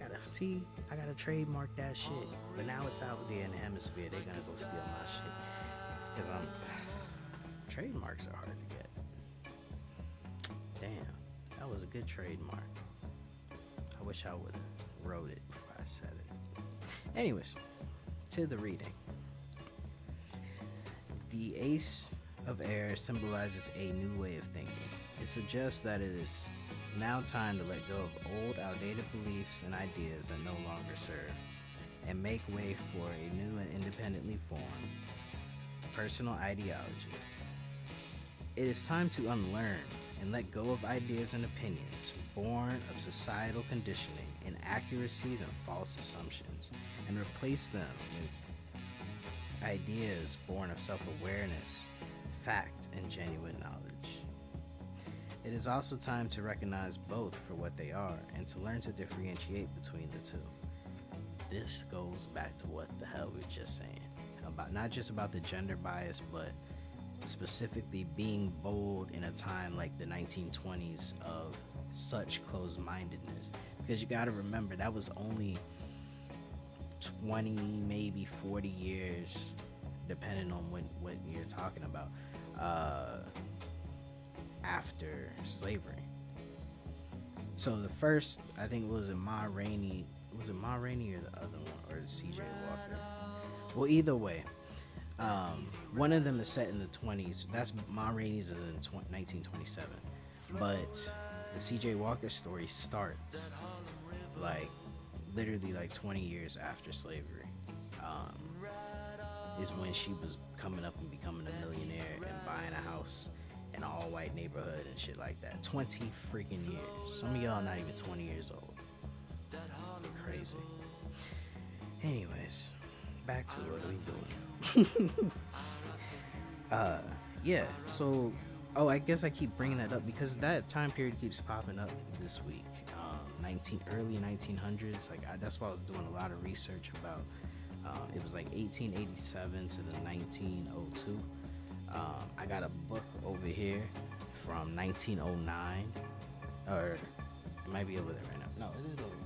gotta trademark that shit. But now it's out there in the hemisphere. They're gonna go steal my shit. Because trademarks are hard to get. Damn, that was a good trademark. I wish I would have wrote it before I said it. Anyways, to the reading. The Ace of Air symbolizes a new way of thinking. It suggests that it is now time to let go of old, outdated beliefs and ideas that no longer serve, and make way for a new and independently formed personal ideology. It is time to unlearn and let go of ideas and opinions born of societal conditioning, inaccuracies, and false assumptions, and replace them with ideas born of self-awareness, fact, and genuine knowledge. It is also time to recognize both for what they are and to learn to differentiate between the two. This goes back to what the hell we were just saying about not just about the gender bias, but specifically being bold in a time like the 1920s of such closed-mindedness. Because you got to remember, that was only 20, maybe 40 years, depending on what you're talking about, after slavery. So the first, I think, was it Ma Rainey or the other one, or C.J. Walker? Well, either way, one of them is set in the 20s. That's Ma Rainey's in 1927, but the C.J. Walker story starts like literally like 20 years after slavery. Is when she was coming up and becoming a millionaire and buying a house in an all-white neighborhood and shit like that. 20 freaking years. Some of y'all not even 20 years old. Crazy. Anyways, back to what we doing. Yeah, so, I guess I keep bringing that up because that time period keeps popping up this week. Early 1900s, that's why I was doing a lot of research about. It was like 1887 to the 1902. I got a book over here from 1909, or it might be over there right now. No, it is over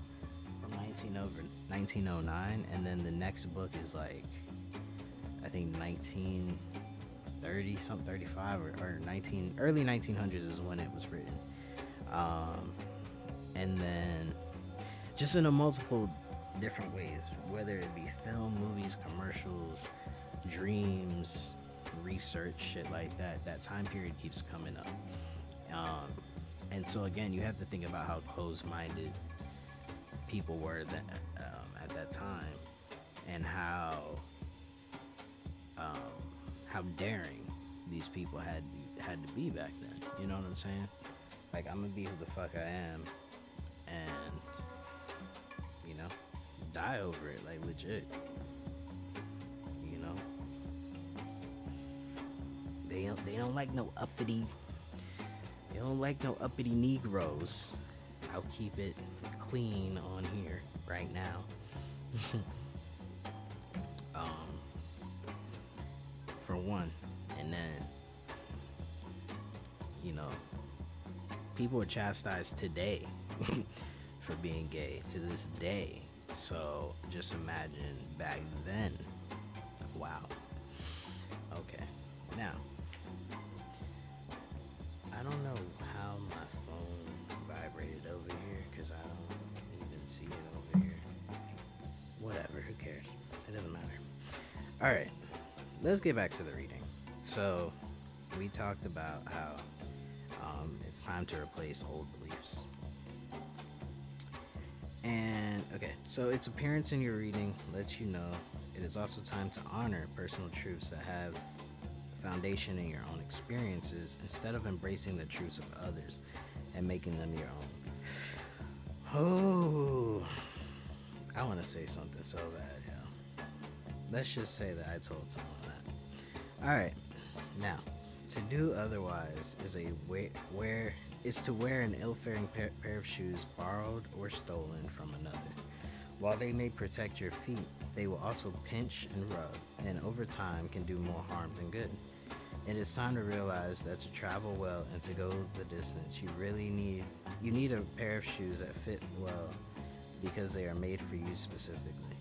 from 1909, and then the next book is like, I think 1930 something, 35 or early 1900s is when it was written. And then just in a multiple different ways, whether it be film, movies, commercials, dreams, research, shit like that. That time period keeps coming up. And so again, you have to think about how closed-minded people were at that time, and how daring these people had to be back then. You know what I'm saying? Like, I'm gonna be who the fuck I am, and you know, die over it, like legit. You know, they don't like no uppity. They don't like no uppity Negroes. I'll keep it clean on here right now. For one, and then, you know, people are chastised today for being gay to this day. So just imagine back then. Wow. Okay. Now, I don't know how my phone vibrated over here because I don't even see it over here. Whatever, who cares? It doesn't matter. All right, let's get back to the reading. So we talked about how it's time to replace old beliefs. And okay, so its appearance in your reading lets you know it is also time to honor personal truths that have foundation in your own experiences instead of embracing the truths of others and making them your own. Oh, I want to say something so bad, yo. Let's just say that I told someone that. All right, now to do otherwise is to wear an ill-fitting pair of shoes borrowed or stolen from another. While they may protect your feet, they will also pinch and rub, and over time can do more harm than good. It is time to realize that to travel well and to go the distance, you need a pair of shoes that fit well because they are made for you specifically.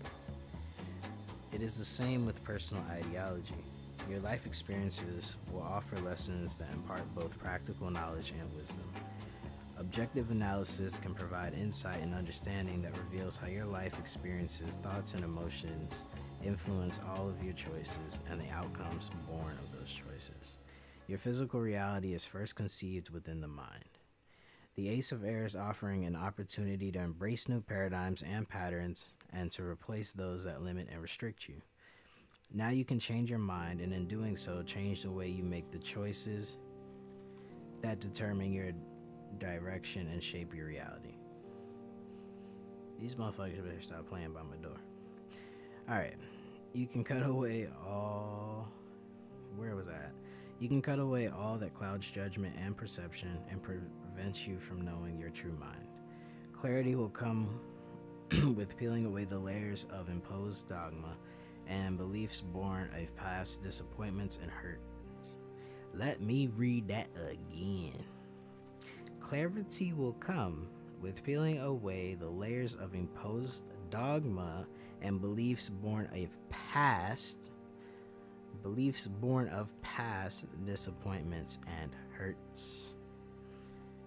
It is the same with personal ideology. Your life experiences will offer lessons that impart both practical knowledge and wisdom. Objective analysis can provide insight and understanding that reveals how your life experiences, thoughts, and emotions influence all of your choices and the outcomes born of those choices. Your physical reality is first conceived within the mind. The Ace of Air is offering an opportunity to embrace new paradigms and patterns and to replace those that limit and restrict you. Now you can change your mind, and in doing so, change the way you make the choices that determine your direction and shape your reality. These motherfuckers better stop playing by my door. Alright, you can cut away all... Where was I at? You can cut away all that clouds judgment and perception and prevents you from knowing your true mind. Clarity will come with peeling away the layers of imposed dogma and beliefs born of past disappointments and hurts. Let me read that again. Clarity will come with peeling away the layers of imposed dogma and beliefs born of past disappointments and hurts.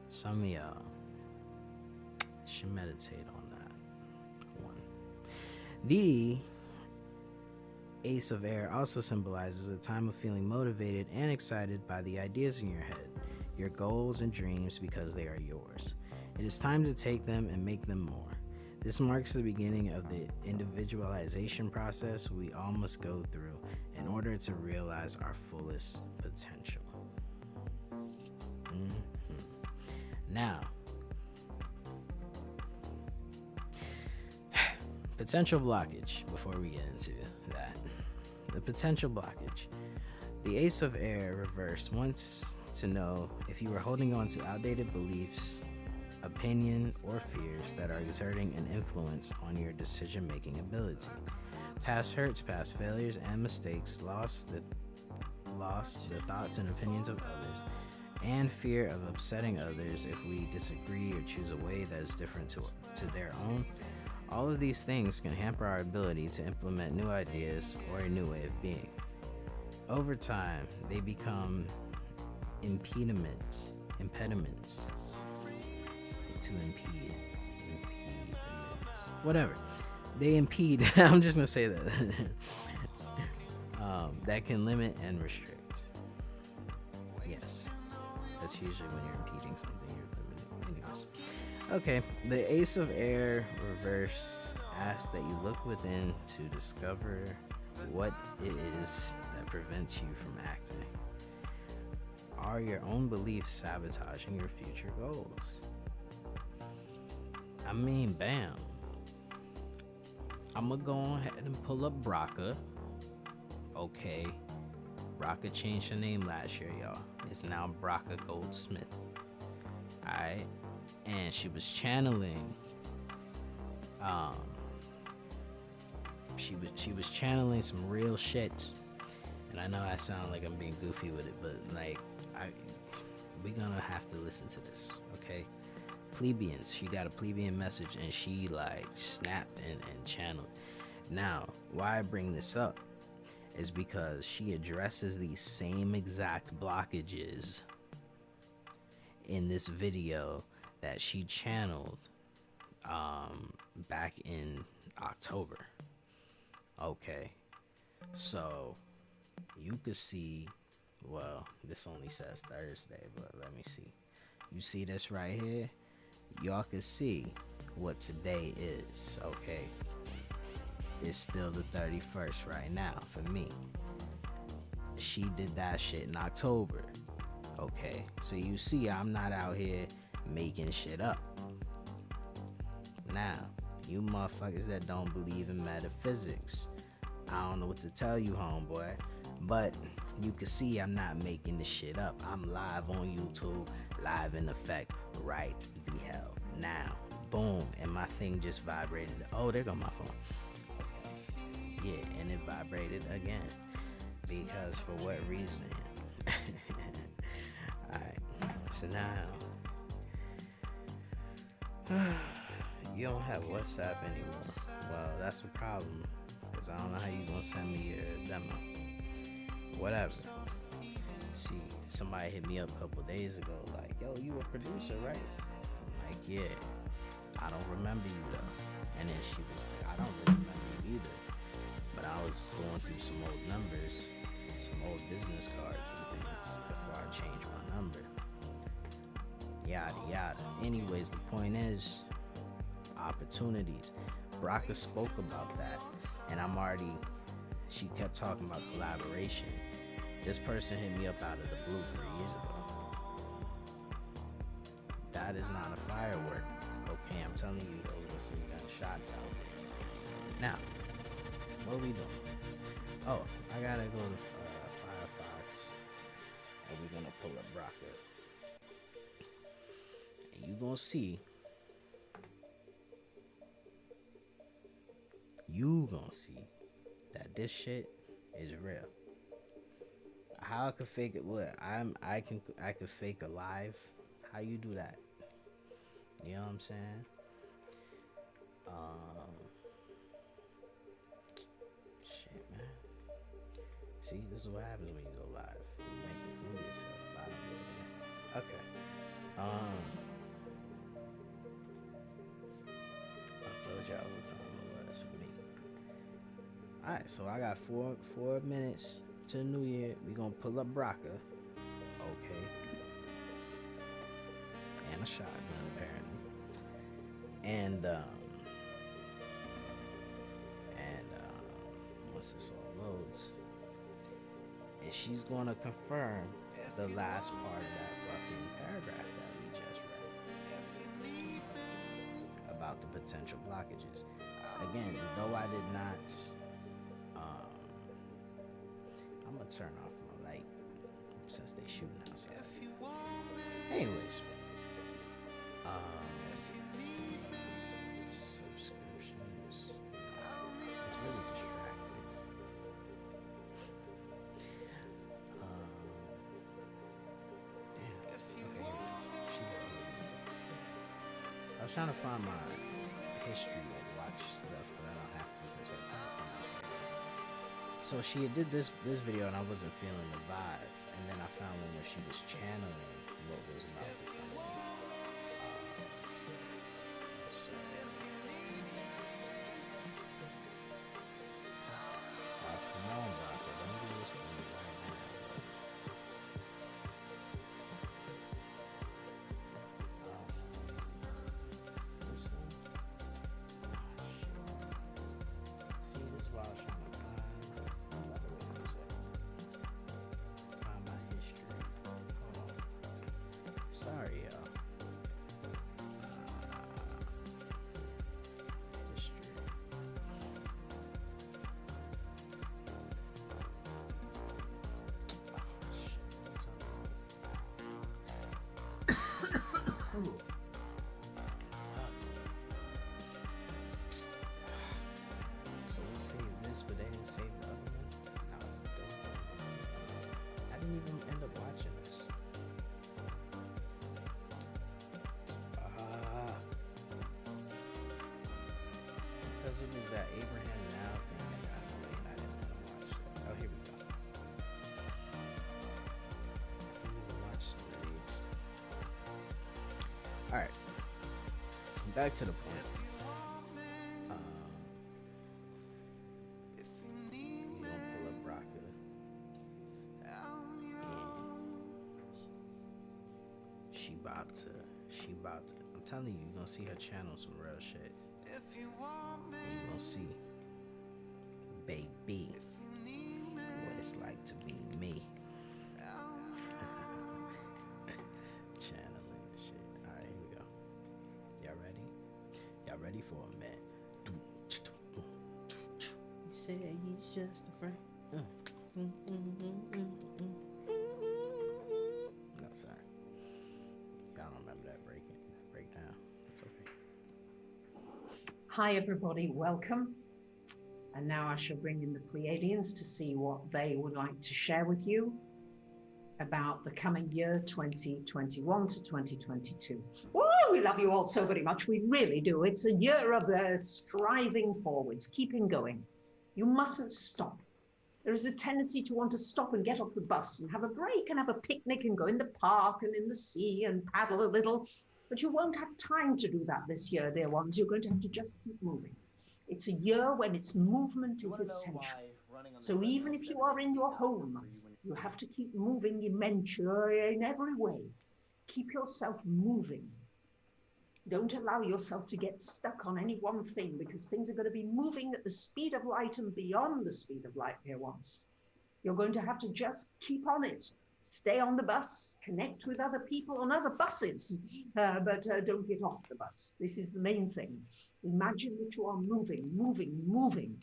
Some of y'all should meditate on that one. The Ace of Air also symbolizes a time of feeling motivated and excited by the ideas in your head, your goals and dreams, because they are yours. It is time to take them and make them more. This marks the beginning of the individualization process we all must go through in order to realize our fullest potential. Now, potential blockage before we get into that. The potential blockage. The Ace of Air reverse wants to know if you are holding on to outdated beliefs, opinion, or fears that are exerting an influence on your decision-making ability. Past hurts, past failures, and mistakes, lost the thoughts and opinions of others, and fear of upsetting others if we disagree or choose a way that is different to their own. All of these things can hamper our ability to implement new ideas or a new way of being. Over time, they become impediments to impede. rights, whatever. They impede. I'm just gonna say that. That can limit and restrict. Yes, that's usually when you're impeding something. You're limiting. Anyways, okay. The Ace of Air reversed asks that you look within to discover what it is that prevents you from acting. Are your own beliefs sabotaging your future goals? I mean, bam. I'm gonna go ahead and pull up Braca. Okay. Braca changed her name last year, y'all. It's now Braca Goldsmith. Alright. And she was channeling she was channeling some real shit. And I know I sound like I'm being goofy with it, but like we're gonna have to listen to this, okay? Plebeians, she got a plebeian message and she like snapped and channeled. Now, why I bring this up is because she addresses these same exact blockages in this video that she channeled back in October. Okay, so you could see, well, this only says Thursday, but let me see. You see this right here? Y'all can see what today is, okay? It's still the 31st right now for me. She did that shit in October, okay? So you see I'm not out here making shit up. Now, you motherfuckers that don't believe in metaphysics, I don't know what to tell you, homeboy, but you can see I'm not making this shit up. I'm live on YouTube, live in effect right the hell now. Boom, and my thing just vibrated. Oh, there go my phone. Yeah, and it vibrated again. Because for what reason? Alright, so now you don't have WhatsApp anymore. Well, that's a problem, because I don't know how you gonna send me your demo. Whatever. See, somebody hit me up a couple days ago, like, yo, you a producer, right? I'm like, yeah. I don't remember you though. And then she was like, I don't really remember you either. But I was going through some old numbers, some old business cards and things before I changed my number. Yada yada. Anyways, the point is, opportunities. Braca spoke about that, and she kept talking about collaboration. This person hit me up out of the blue 3 years ago. That is not a firework. Okay, I'm telling you, those were some gunshots out there. Now, what are we doing? Oh, I gotta go to Firefox, and we're gonna pull up Braca. And you gonna see that this shit is real. How I could fake it? What I could fake a live. How you do that? You know what I'm saying? Shit, man. See, this is what happens when you go live. You make a fool of yourself. I don't know, man. Okay. I told y'all what time it was for me. Alright, so I got four minutes to the new year. We gonna pull up Braca. Okay. And a shotgun, apparently. And once this all loads, and she's gonna confirm the last part of that fucking paragraph that we just read about the potential blockages. Again, though I did not, I'm gonna turn off my light since they shooting outside. Anyways, subscriptions. It's really distracting. I was trying to find my history, like watch stuff, but I don't have to because so she did this video and I wasn't feeling the vibe, and then I found one where she was channeling what was about to come in. So, didn't even end up watching this. Because it was that Abraham Now thing that got away, and I didn't want to watch that. Oh, here we go. I didn't even watch some of these. All right, back to the point. You gonna pull up Broccoli, and she about to. I'm telling you, you're gonna see her channel some real shit. And you're gonna see, baby, what it's like to be me. Channeling the shit. Alright, here we go. Y'all ready? Y'all ready for a man? He said he's just a friend. No, sorry. Y'all don't remember that breakdown. It's okay. Hi everybody, welcome. And now I shall bring in the Pleiadians to see what they would like to share with you about the coming year 2021 to 2022. Whoa, we love you all so very much. We really do. It's a year of striving forwards, keeping going. You mustn't stop. There is a tendency to want to stop and get off the bus and have a break and have a picnic and go in the park and in the sea and paddle a little. But you won't have time to do that this year, dear ones. You're going to have to just keep moving. It's a year when its movement is essential. So even if you are in your home, you have to keep moving immensely in every way. Keep yourself moving. Don't allow yourself to get stuck on any one thing, because things are going to be moving at the speed of light and beyond the speed of light, dear ones. You're going to have to just keep on it. Stay on the bus, connect with other people on other buses, but don't get off the bus. This is the main thing. Imagine that you are moving, moving, moving.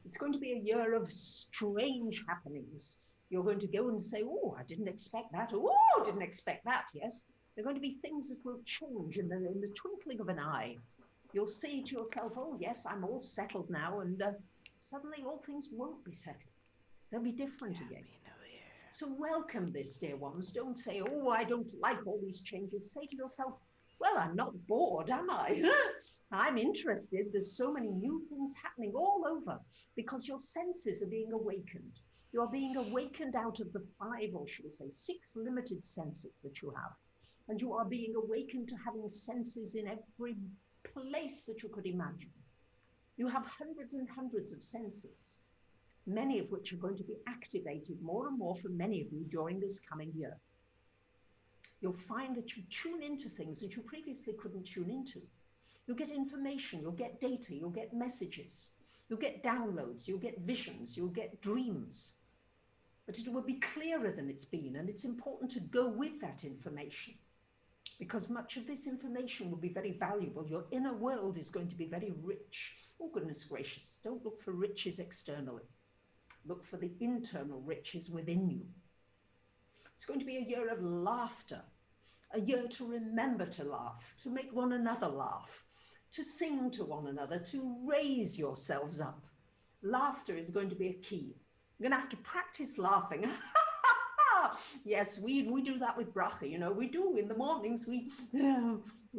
It's going to be a year of strange happenings. You're going to go and say, oh, I didn't expect that. Oh, didn't expect that. Yes. There are going to be things that will change in the twinkling of an eye. You'll say to yourself, oh, yes, I'm all settled now. And suddenly all things won't be settled. They'll be different again. So welcome this, dear ones. Don't say, oh, I don't like all these changes. Say to yourself, well, I'm not bored, am I? I'm interested. There's so many new things happening all over because your senses are being awakened. You are being awakened out of the 5, or should I say 6 limited senses that you have. And you are being awakened to having senses in every place that you could imagine. You have hundreds and hundreds of senses, many of which are going to be activated more and more for many of you during this coming year. You'll find that you tune into things that you previously couldn't tune into. You'll get information, you'll get data, you'll get messages, you'll get downloads, you'll get visions, you'll get dreams. But it will be clearer than it's been, and it's important to go with that information, because much of this information will be very valuable. Your inner world is going to be very rich. Oh, goodness gracious, don't look for riches externally. Look for the internal riches within you. It's going to be a year of laughter, a year to remember to laugh, to make one another laugh, to sing to one another, to raise yourselves up. Laughter is going to be a key. You're going to have to practice laughing. Yes, we do that with bracha, you know, we do. In the mornings, we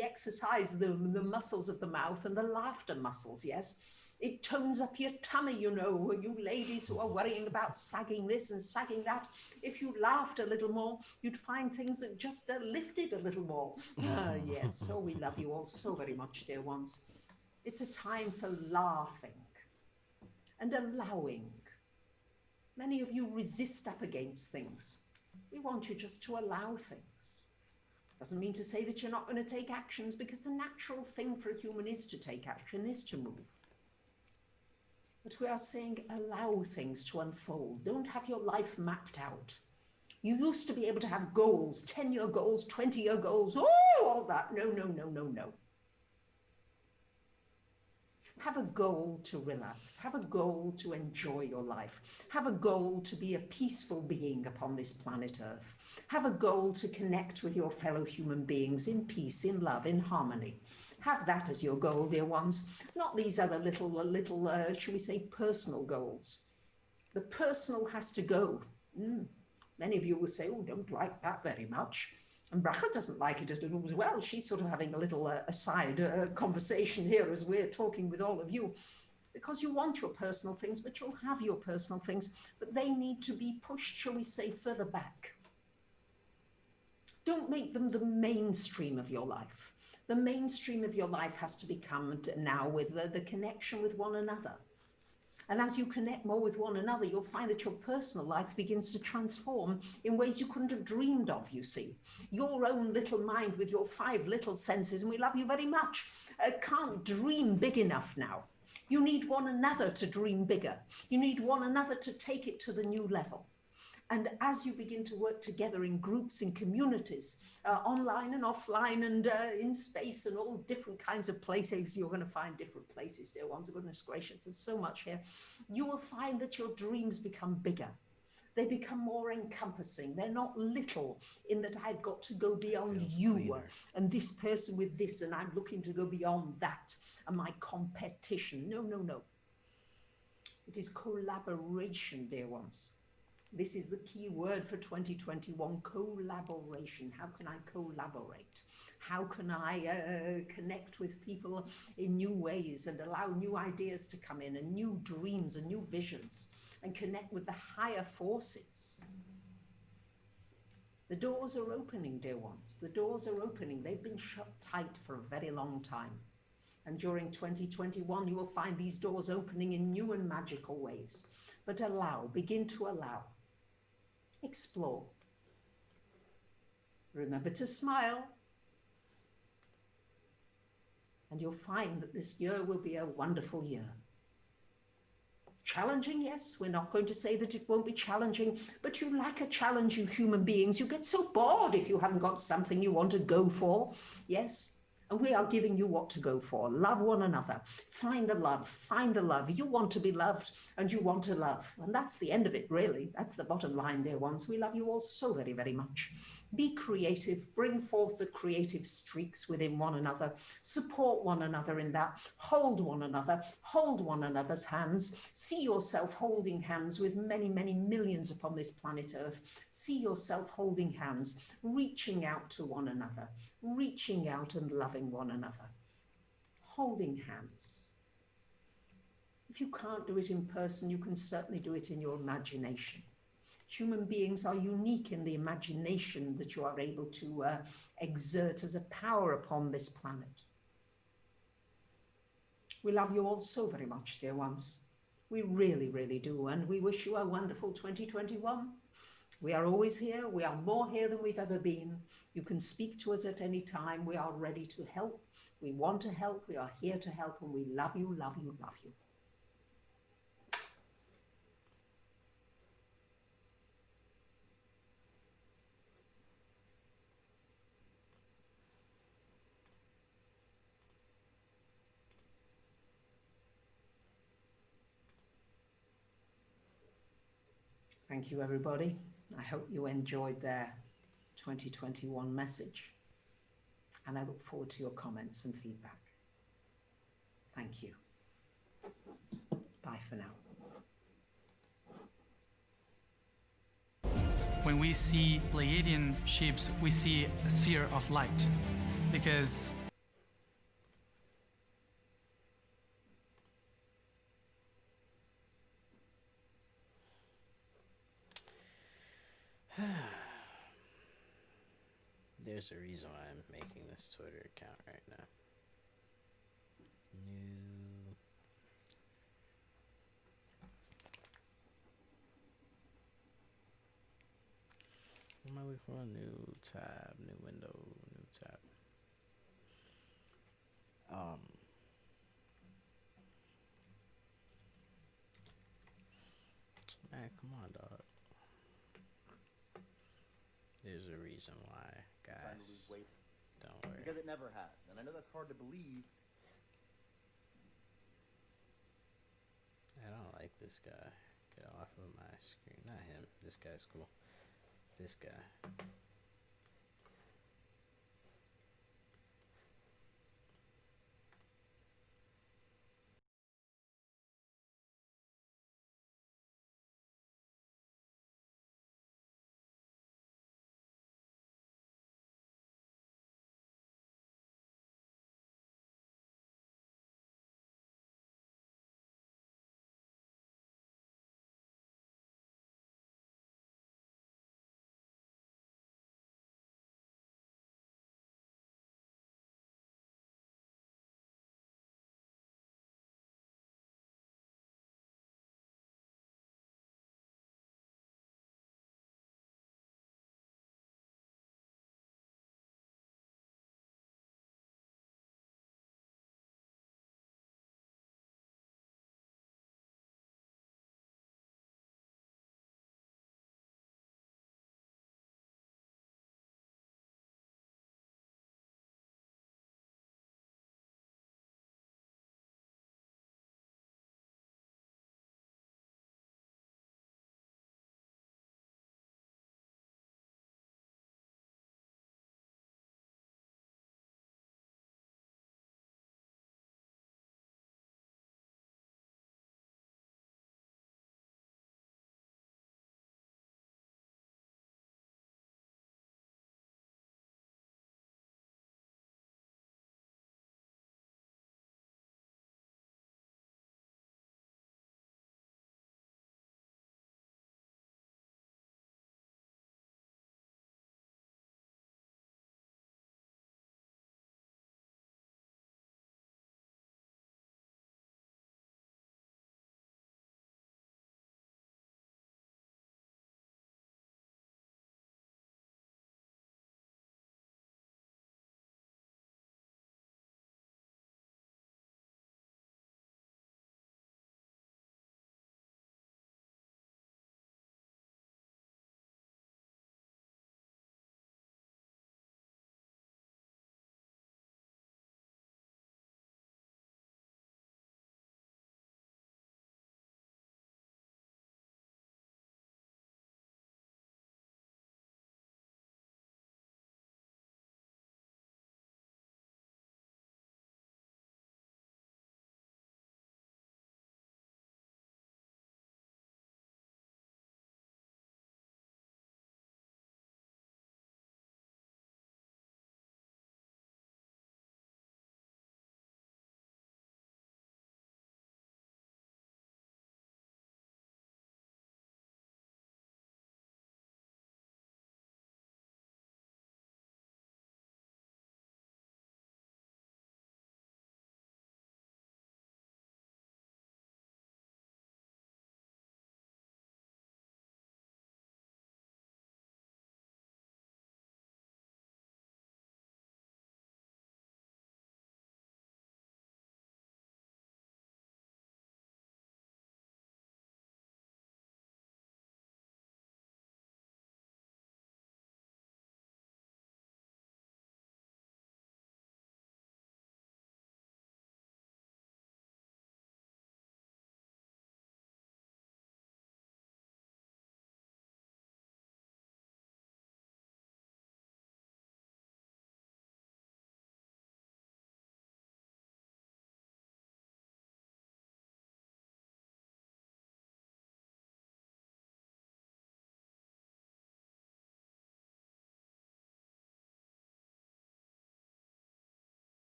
exercise the muscles of the mouth and the laughter muscles, yes. It tones up your tummy, you know, you ladies who are worrying about sagging this and sagging that. If you laughed a little more, you'd find things that just lifted a little more. Yes, so we love you all so very much, dear ones. It's a time for laughing and allowing. Many of you resist up against things. We want you just to allow things. Doesn't mean to say that you're not going to take actions, because the natural thing for a human is to take action, is to move. But we are saying allow things to unfold. Don't have your life mapped out. You used to be able to have goals, 10-year goals, 20-year goals, all that. No, no, no, no, no. Have a goal to relax. Have a goal to enjoy your life. Have a goal to be a peaceful being upon this planet Earth. Have a goal to connect with your fellow human beings in peace, in love, in harmony. Have that as your goal, dear ones, not these other little, shall we say, personal goals. The personal has to go. Many of you will say, oh, don't like that very much. And Rachel doesn't like it as well. She's sort of having a little aside conversation here as we're talking with all of you, because you want your personal things, but you'll have your personal things, but they need to be pushed, shall we say, further back. Don't make them the mainstream of your life. The mainstream of your life has to become now with the connection with one another. And as you connect more with one another, you'll find that your personal life begins to transform in ways you couldn't have dreamed of, you see. Your own little mind with your 5 little senses, and we love you very much, can't dream big enough now. You need one another to dream bigger. You need one another to take it to the new level. And as you begin to work together in groups, in communities, online and offline and in space and all different kinds of places, you're going to find different places, dear ones. Goodness gracious, there's so much here. You will find that your dreams become bigger. They become more encompassing. They're not little in that I've got to go beyond you cleaner. And this person with this, and I'm looking to go beyond that and my competition. No, no, no. It is collaboration, dear ones. This is the key word for 2021, collaboration. How can I collaborate? How can I connect with people in new ways and allow new ideas to come in and new dreams and new visions and connect with the higher forces? The doors are opening, dear ones. The doors are opening. They've been shut tight for a very long time. And during 2021, you will find these doors opening in new and magical ways. But allow, begin to allow. Explore. Remember to smile. And you'll find that this year will be a wonderful year. Challenging, yes, we're not going to say that it won't be challenging, but you lack a challenge, you human beings. You get so bored if you haven't got something you want to go for, yes? And we are giving you what to go for. Love one another. Find the love. Find the love. You want to be loved and you want to love. And that's the end of it, really. That's the bottom line, dear ones. We love you all so very, very much. Be creative. Bring forth the creative streaks within one another. Support one another in that. Hold one another. Hold one another's hands. See yourself holding hands with many, many millions upon this planet Earth. See yourself holding hands, reaching out to one another, reaching out and loving one another, holding hands. If you can't do it in person, you can certainly do it in your imagination. Human beings are unique in the imagination that you are able to exert as a power upon this planet. We love you all so very much, dear ones. We really, really do. And we wish you a wonderful 2021. We are always here. We are more here than we've ever been. You can speak to us at any time. We are ready to help. We want to help. We are here to help. And we love you, love you, love you. Thank you, everybody. I hope you enjoyed their 2021 message. And I look forward to your comments and feedback. Thank you. Bye for now. When we see Pleiadian ships, we see a sphere of light, because there's a reason why I'm making this Twitter account right now. New. What am I looking for? New tab, new window, new tab. Man, come on, dog. There's a reason why, guys. Trying to lose weight. Don't worry. Because it never has. And I know that's hard to believe. I don't like this guy. Get off of my screen. Not him. This guy's cool. This guy.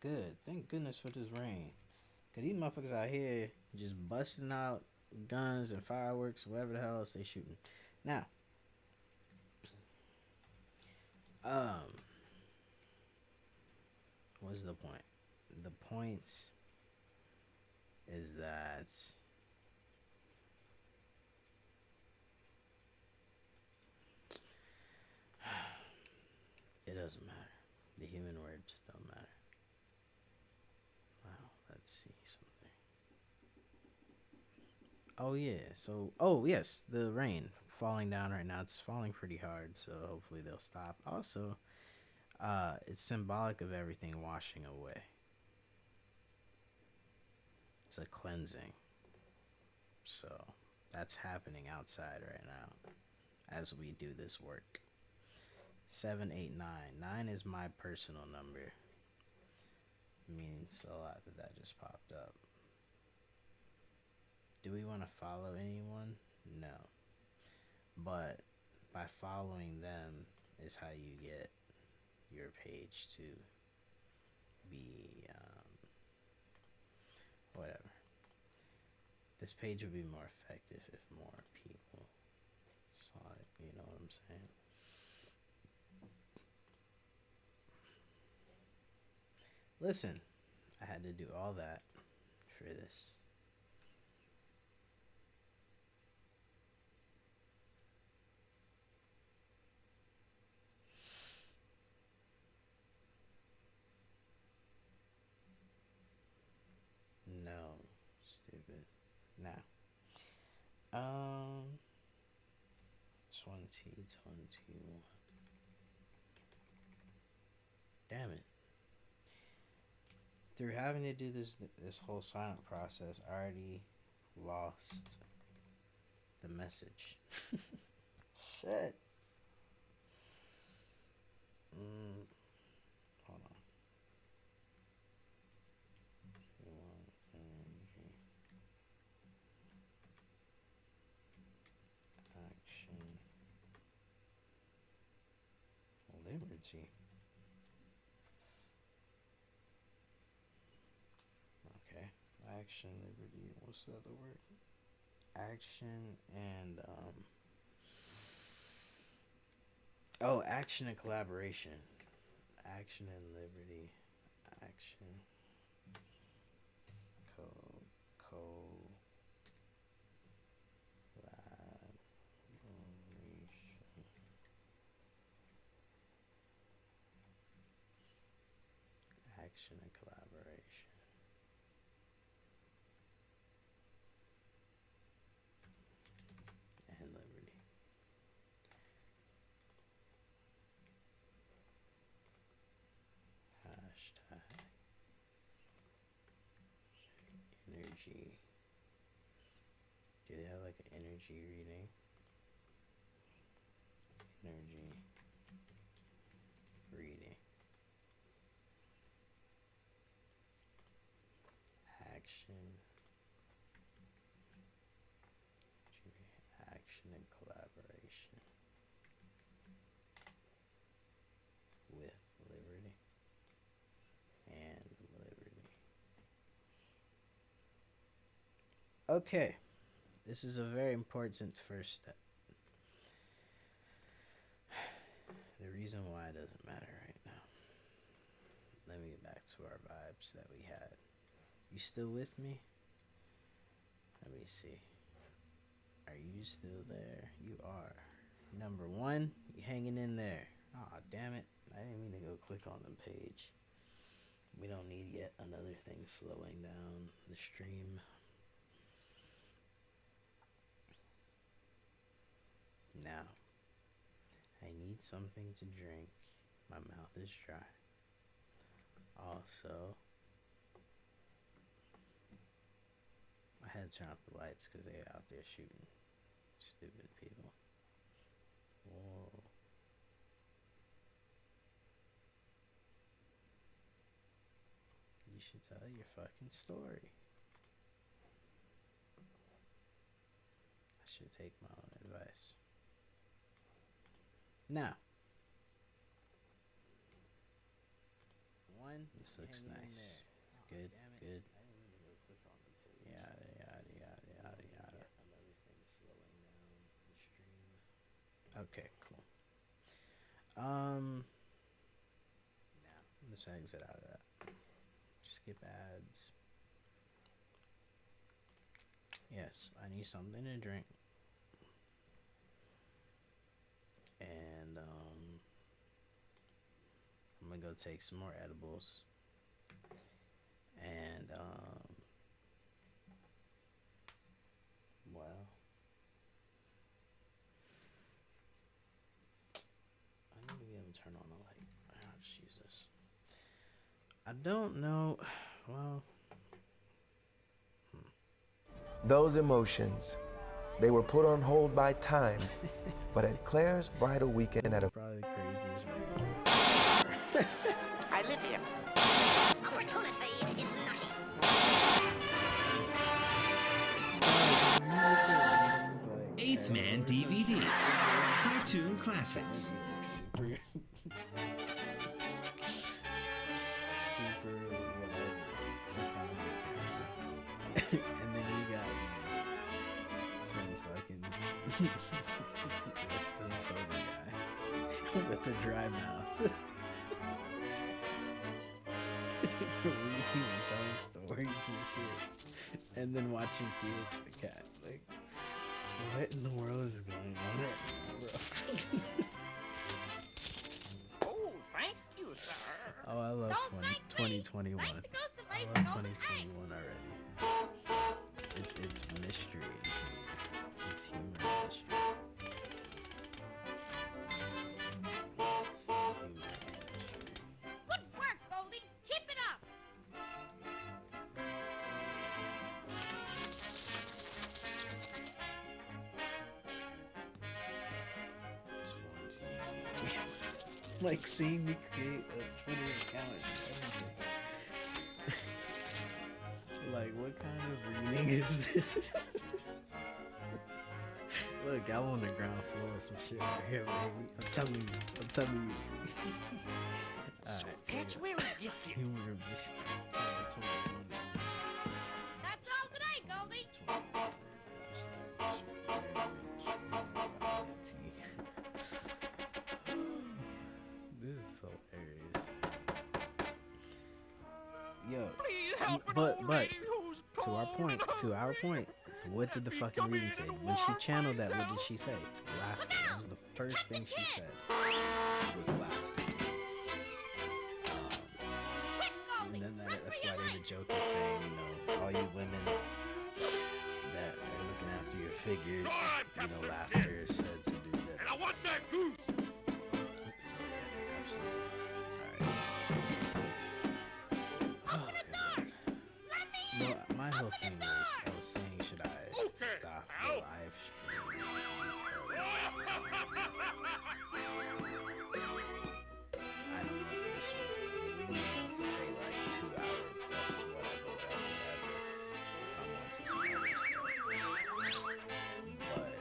Good. Thank goodness for this rain. Cause these motherfuckers out here just busting out guns and fireworks, whatever the hell else they shooting. Now, what's the point? The point is that it doesn't matter. The human words don't matter. Wow, let's see something. Oh yeah, so yes, the rain falling down right now. It's falling pretty hard, so hopefully they'll stop. Also, it's symbolic of everything washing away. It's a cleansing. So that's happening outside right now as we do this work. 789. 9 is my personal number. Means a lot that just popped up. Do we want to follow anyone? No. But by following them is how you get your page to be whatever. This page would be more effective if more people saw it, you know what I'm saying? Listen, I had to do all that for this. No, stupid. Nah. 2021. Damn it. Through having to do this whole silent process, I already lost the message. Shit. Hold on. Action. Liberty. Okay. Action, liberty. What's the other word? Action and action and collaboration. Action and liberty. Action. Collaboration. Action and collaboration. And liberty. Hashtag energy. Do they have like an energy reading? Energy reading. Action. Action and collaboration with liberty and liberty. Okay, this is a very important first step. The reason why it doesn't matter right now. Let me get back to our vibes that we had. You still with me? Let me see. Are you still there? You are. Number 1, you hanging in there. Aw, damn it. I didn't mean to go click on the page. We don't need yet another thing slowing down the stream. Now, I need something to drink. My mouth is dry. Also, I had to turn off the lights because they're out there shooting. Stupid people. Whoa. You should tell your fucking story. I should take my own advice. Now, 1, This looks nice. Good, good. Yada yada yada yada yada. Okay, cool. Let's exit out of that. Skip ads. Yes, I need something to drink. And I'm gonna go take some more edibles. And well, I need to be able to turn on the light. Oh, Jesus. I don't know. Well, Those emotions, they were put on hold by time, but at Claire's bridal weekend at a probably the craziest ring. I live here. Opportunity is nutty. Eighth Man DVD. Cartoon Classics. Super whatever in front of the camera. And then you got me some fucking less than sober guy with the dry mouth. Reading and telling stories and shit. And then watching Felix the cat. Like, what in the world is going on right now, bro? Oh, thank you, sir. Oh, I love 2021. I love 2021 already. It's mystery and humor. It's humor and mystery. Yes, humor and mystery. Good work, Goldie. Keep it up. Like seeing me create a Twitter account and everything. Like, what kind of reading is this? Look, I'm on the ground floor of some shit right here, baby. I'm telling you. Alright. It's really gifted. Humor and mystery. 2021. That's all today, Goldie. This is hilarious. Yo, Please help an but old lady who's to our point, what did the fucking reading say? When she channeled that, what did she say? Laughter. That was the first thing she said. It was laughter. And then that's why they were joking, saying, you know, all you women that are looking after your figures, you know, laughter is said to do that. And I want that goose. So yeah, absolutely. Alright. Oh, God. No, my whole thing was, I was saying, should I stop the live stream because I don't want this reading to say like 2 hour plus whatever, if I'm onto some other stuff. But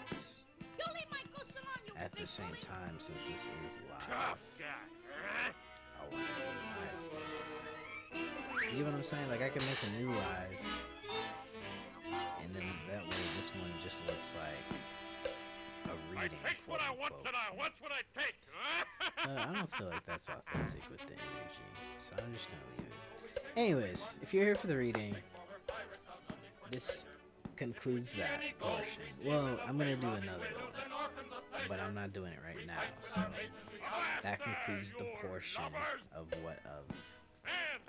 at the same time, since this is live, I want to do a live thing. You know what I'm saying? Like, I can make a new live, and then that way this one just looks like a reading. I take what I want and I want what I take. I don't feel like that's authentic with the energy, so I'm just gonna leave it. Anyways, if you're here for the reading, this concludes that portion. Well, I'm gonna do another one, but I'm not doing it right now. So that concludes the portion of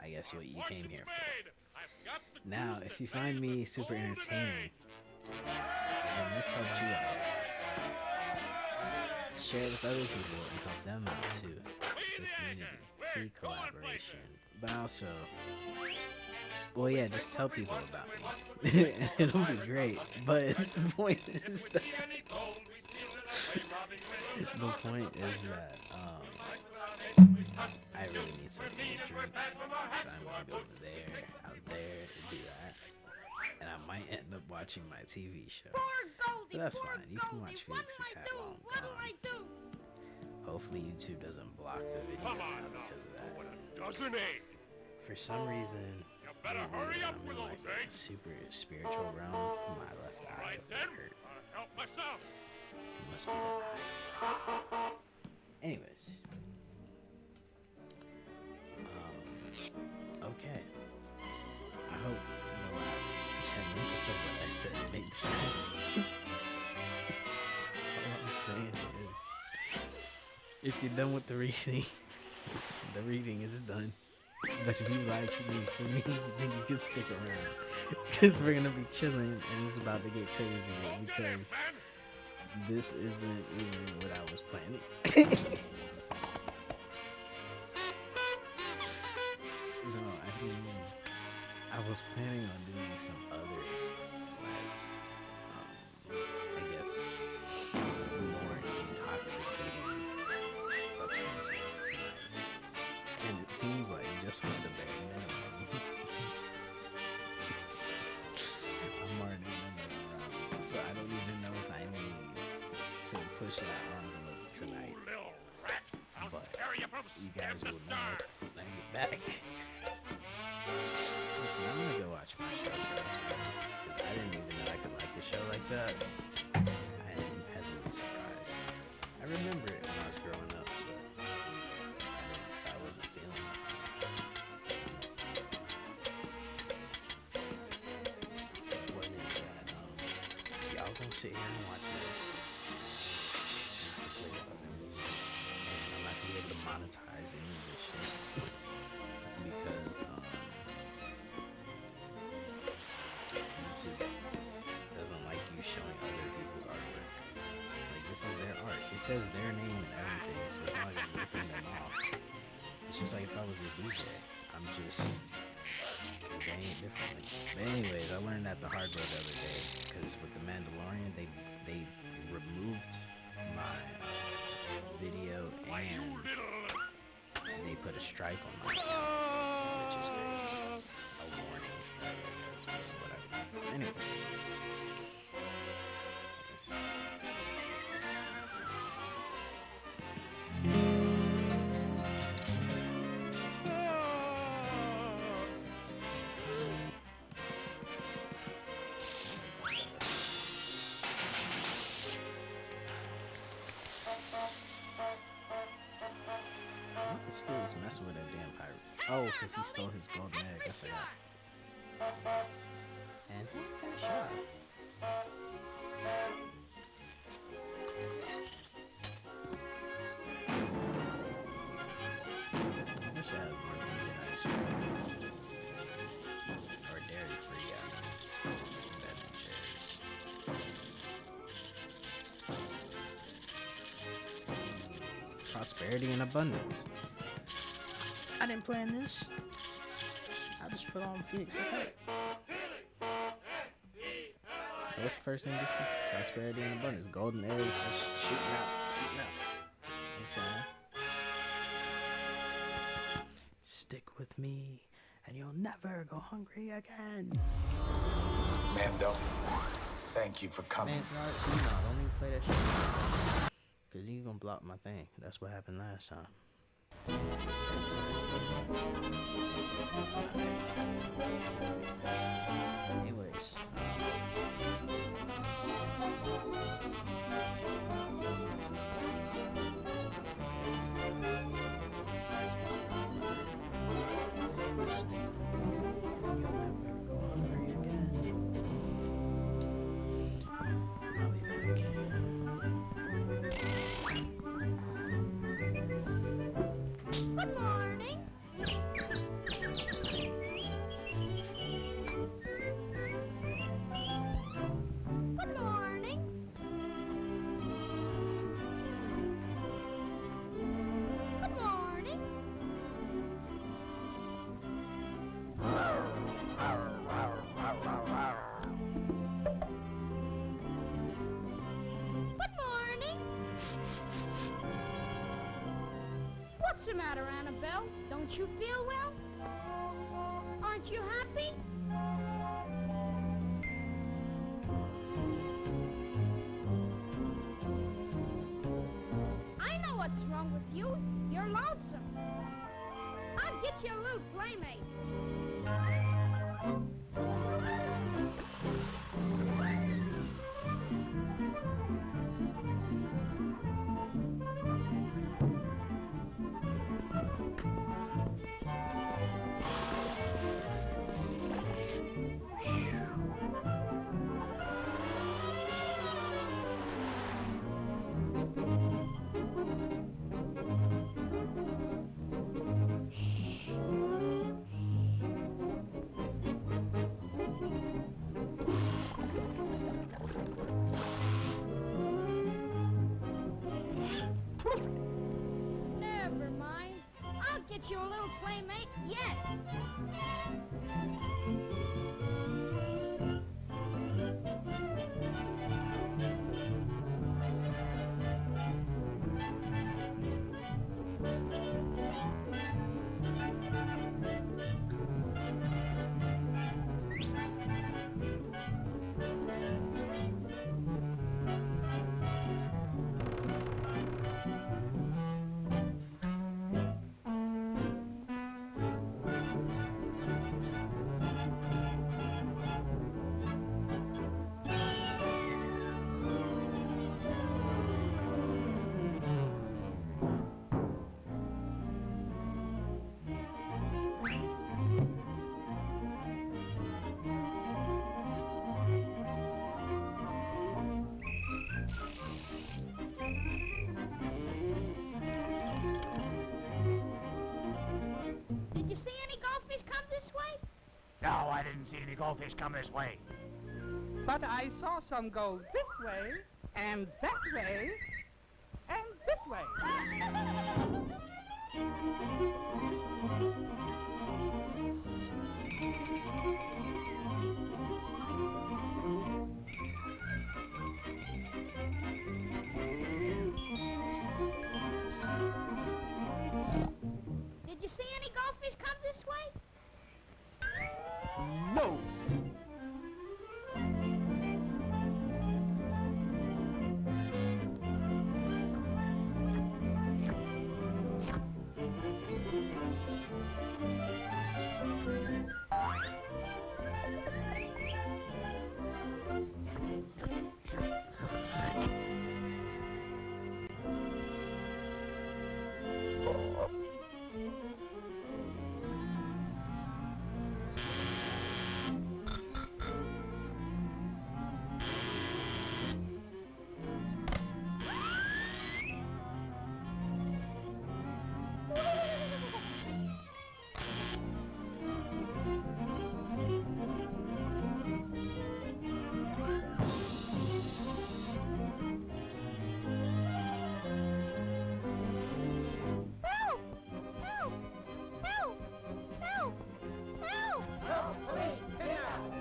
I guess what you came here for. Now, if you find me super entertaining and this helped you out, share it with other people and help them out too. It's a community. See, collaboration. But also, well, yeah, just tell people about me. It'll be great. But the point is that I really need something to drink, so I'm gonna go over there, out there, and do that. And I might end up watching my TV show. But that's fine. You can watch Felix the Cat while I'm gone. Hopefully YouTube doesn't block the video now because of that. For some reason, lately, when I'm in like a super spiritual realm, my left eye would hurt. It must be the eye. Anyways. Okay. I hope the last 10 minutes of what I said made sense. All I'm saying is, if you're done with the reading, the reading is done. But if you like me for me, then you can stick around. Because we're going to be chilling and it's about to get crazy. Because this isn't even what I was planning. No, I mean, I was planning on doing some other, like, I guess, more intoxicating substances tonight. And it seems like just with the bare minimum, I'm already in another round. So I don't even know if I need to push that envelope tonight. But you guys will know when I get back. Listen, I'm gonna go watch my show, girlfriends, because I didn't even know I could like a show like that. I am heavily surprised. I remember it when I was growing up, but I wasn't feeling it. The point is that y'all gonna sit here and watch this. And I can play the other music, and I'm not gonna be able to monetize any of this shit because YouTube doesn't like you showing other people's artwork. Like, this is their art. It says their name and everything, so it's not like I'm ripping them off. It's just like if I was a DJ, I'm just conveying it differently. But anyways, I learned that the hard way the other day, because with The Mandalorian, they removed my video and they put a strike on my account, which is crazy. A warning strike, I guess, but whatever. Anyways. This fool's messing with that damn pirate. Oh, because he stole his golden egg. I forgot. And he fair shot. I wish I had more vegan ice cream. Or dairy free, I mean. Better than cherries. Prosperity and abundance. I didn't plan this. I just put on Phoenix Effect. What's the first thing you see? Prosperity and abundance. Golden eggs just shooting out. You know what I'm saying? Stick with me and you'll never go hungry again. Mando, thank you for coming. Man, it's not, don't even play that shit. Cause you gonna block my thing. That's what happened last time. Anyways. Stick with me and you'll never go hungry again. I'll be back. Good morning. Good morning. Good morning. Good morning. What's the matter, Annabelle? Don't you feel well? Aren't you happy? I know what's wrong with you. You're lonesome. I'll get your little playmate. Never mind. I'll get you a little playmate yet. Did you see any goldfish come this way? No, I didn't see any goldfish come this way. But I saw some go this way, and that way, and this way. Did you see any goldfish come this way? No. Help! Help! Help! Help! Help! Help, police! Get out!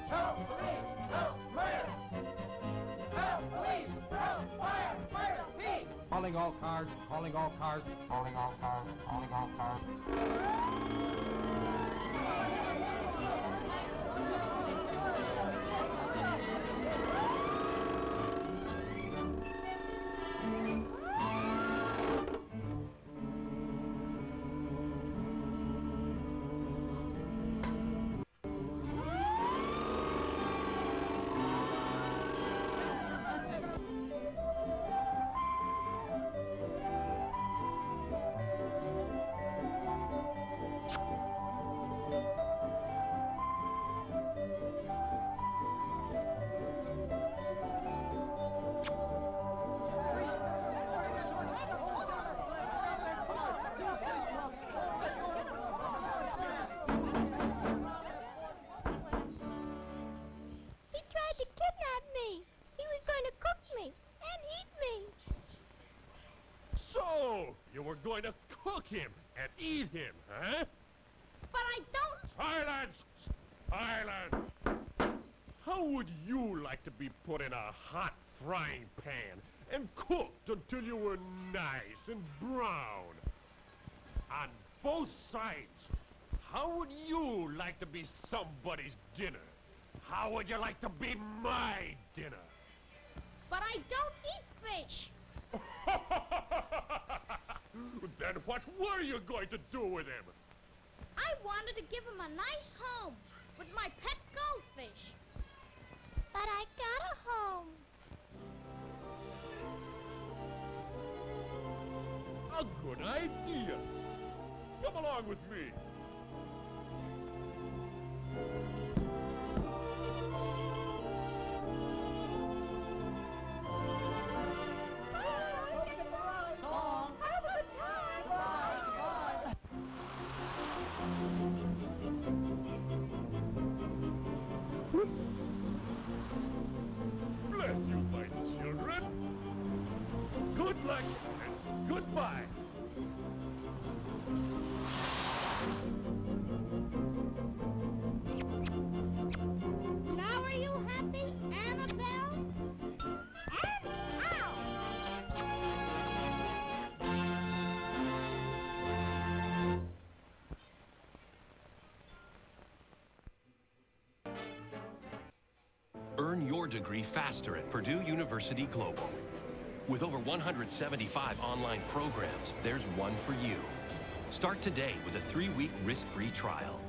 Help, police! Help, murder! Help, police! Help, fire! Fire! Hey! Calling all cars, calling all cars, calling all cars, calling all cars. He tried to kidnap me. He was going to cook me and eat me. So, you were going to cook him and eat him, huh? But I don't. Silence! Silence! How would you like to be put in a hot frying pan and cooked until you were nice and brown? On both sides, how would you like to be somebody's dinner? How would you like to be my dinner? But I don't eat fish. Then what were you going to do with him? wanted to give him a nice home with my pet goldfish. But I got a home. A good idea. Come along with me. Bless you, my children. Good luck and goodbye. Now are you happy, Annabelle? And how? Earn your degree faster at Purdue University Global. With over 175 online programs, there's one for you. Start today with a 3-week risk-free trial.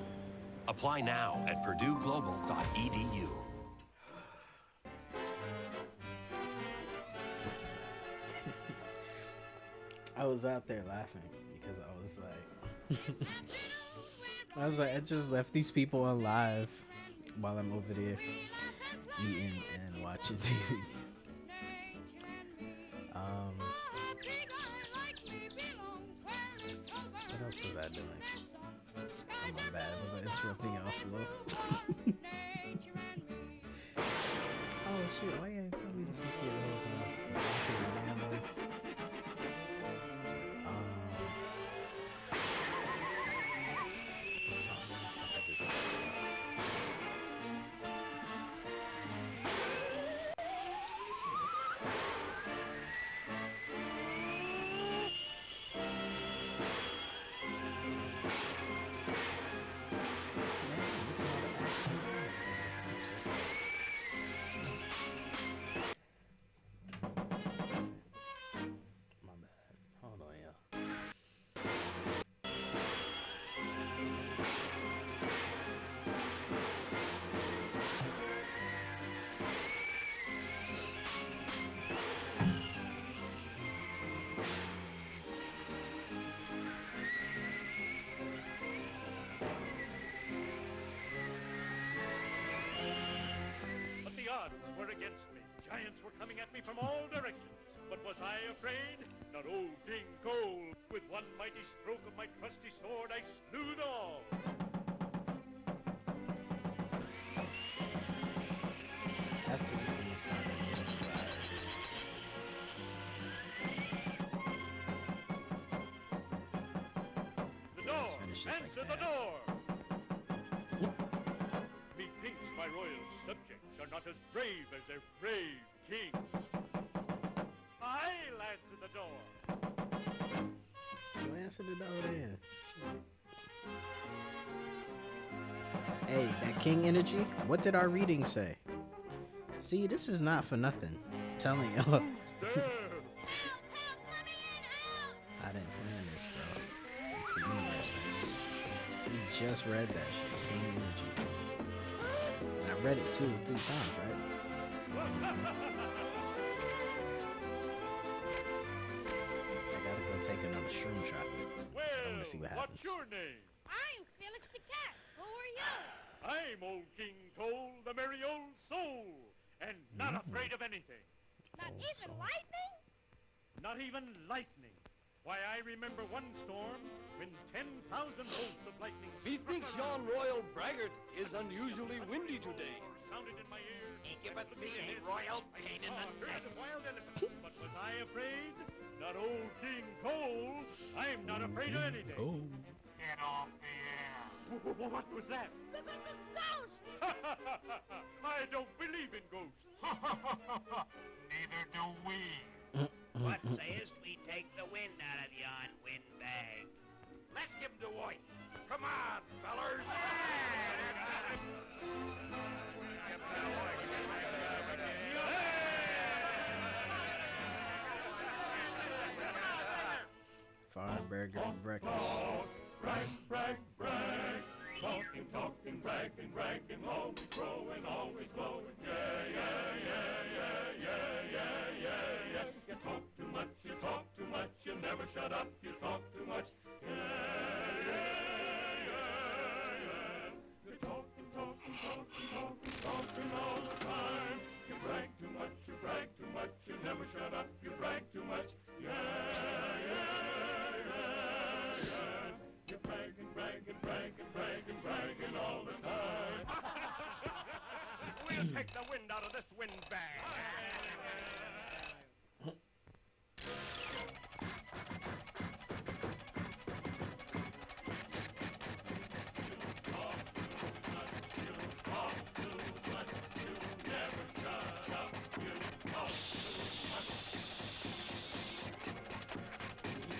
Apply now at purdueglobal.edu. I was out there laughing because I was like, I just left these people on live while I'm over there eating and watching TV. What else was I doing? Oh, my bad. Was I interrupting y'all flow? Oh shit, why you ain't tell me this was here the whole time? Fucking damn boy. Something else I had to tell you My bad. Hold on, yeah. But the odds were against me. Giants were coming at me from all directions. But was I afraid? Not old King Cole. With one mighty stroke of my trusty sword, I slew them all. After this one started getting The door! Let's finish this like Answer the that. door! Methinks my royal subjects are not as brave as their brave king. I'll answer the door. You answered it over there. Hey, that king energy? What did our reading say? See, this is not for nothing. I'm telling y'all. I didn't plan this, bro. It's the universe, man. We just read that shit, King Energy. And I read it 2 or 3 times, right? I gotta go take another shroom chocolate. I wanna see what happens. What's your name? I'm Felix the Cat. Who are you? I'm old King Cole, the merry old soul, and not afraid of anything. Not even lightning? Not even lightning. Why, I remember one storm when 10,000 bolts of lightning... Methinks yon royal braggart is unusually windy today. ...sounded in my ear. He giveth me a royal pain in the neck. The wild elephant. But was I afraid? Not old King Cole. I'm not afraid of anything. Oh. Get off the air. What was that? Ghost! I don't believe in ghosts. Neither do we. What sayest we take the wind out of yon windbag? Let's give him to White. Come on, fellers. Farm burger for breakfast. Brag, brag, brag. bragging, bragging, always growing, always glowing. Yeah, yeah, yeah, yeah, yeah, yeah, yeah, yeah. You talk too much, you talk too much, you never shut up, you talk too much. Yeah, yeah, yeah, yeah. You're talking, talking, talking, talking, talking all the time. You brag too much, you brag too much, you never shut up, you brag too much. Yeah, yeah, yeah, yeah. You're bragging, bragging, bragging, bragging, bragging all the time. We'll take the wind out of this windbag.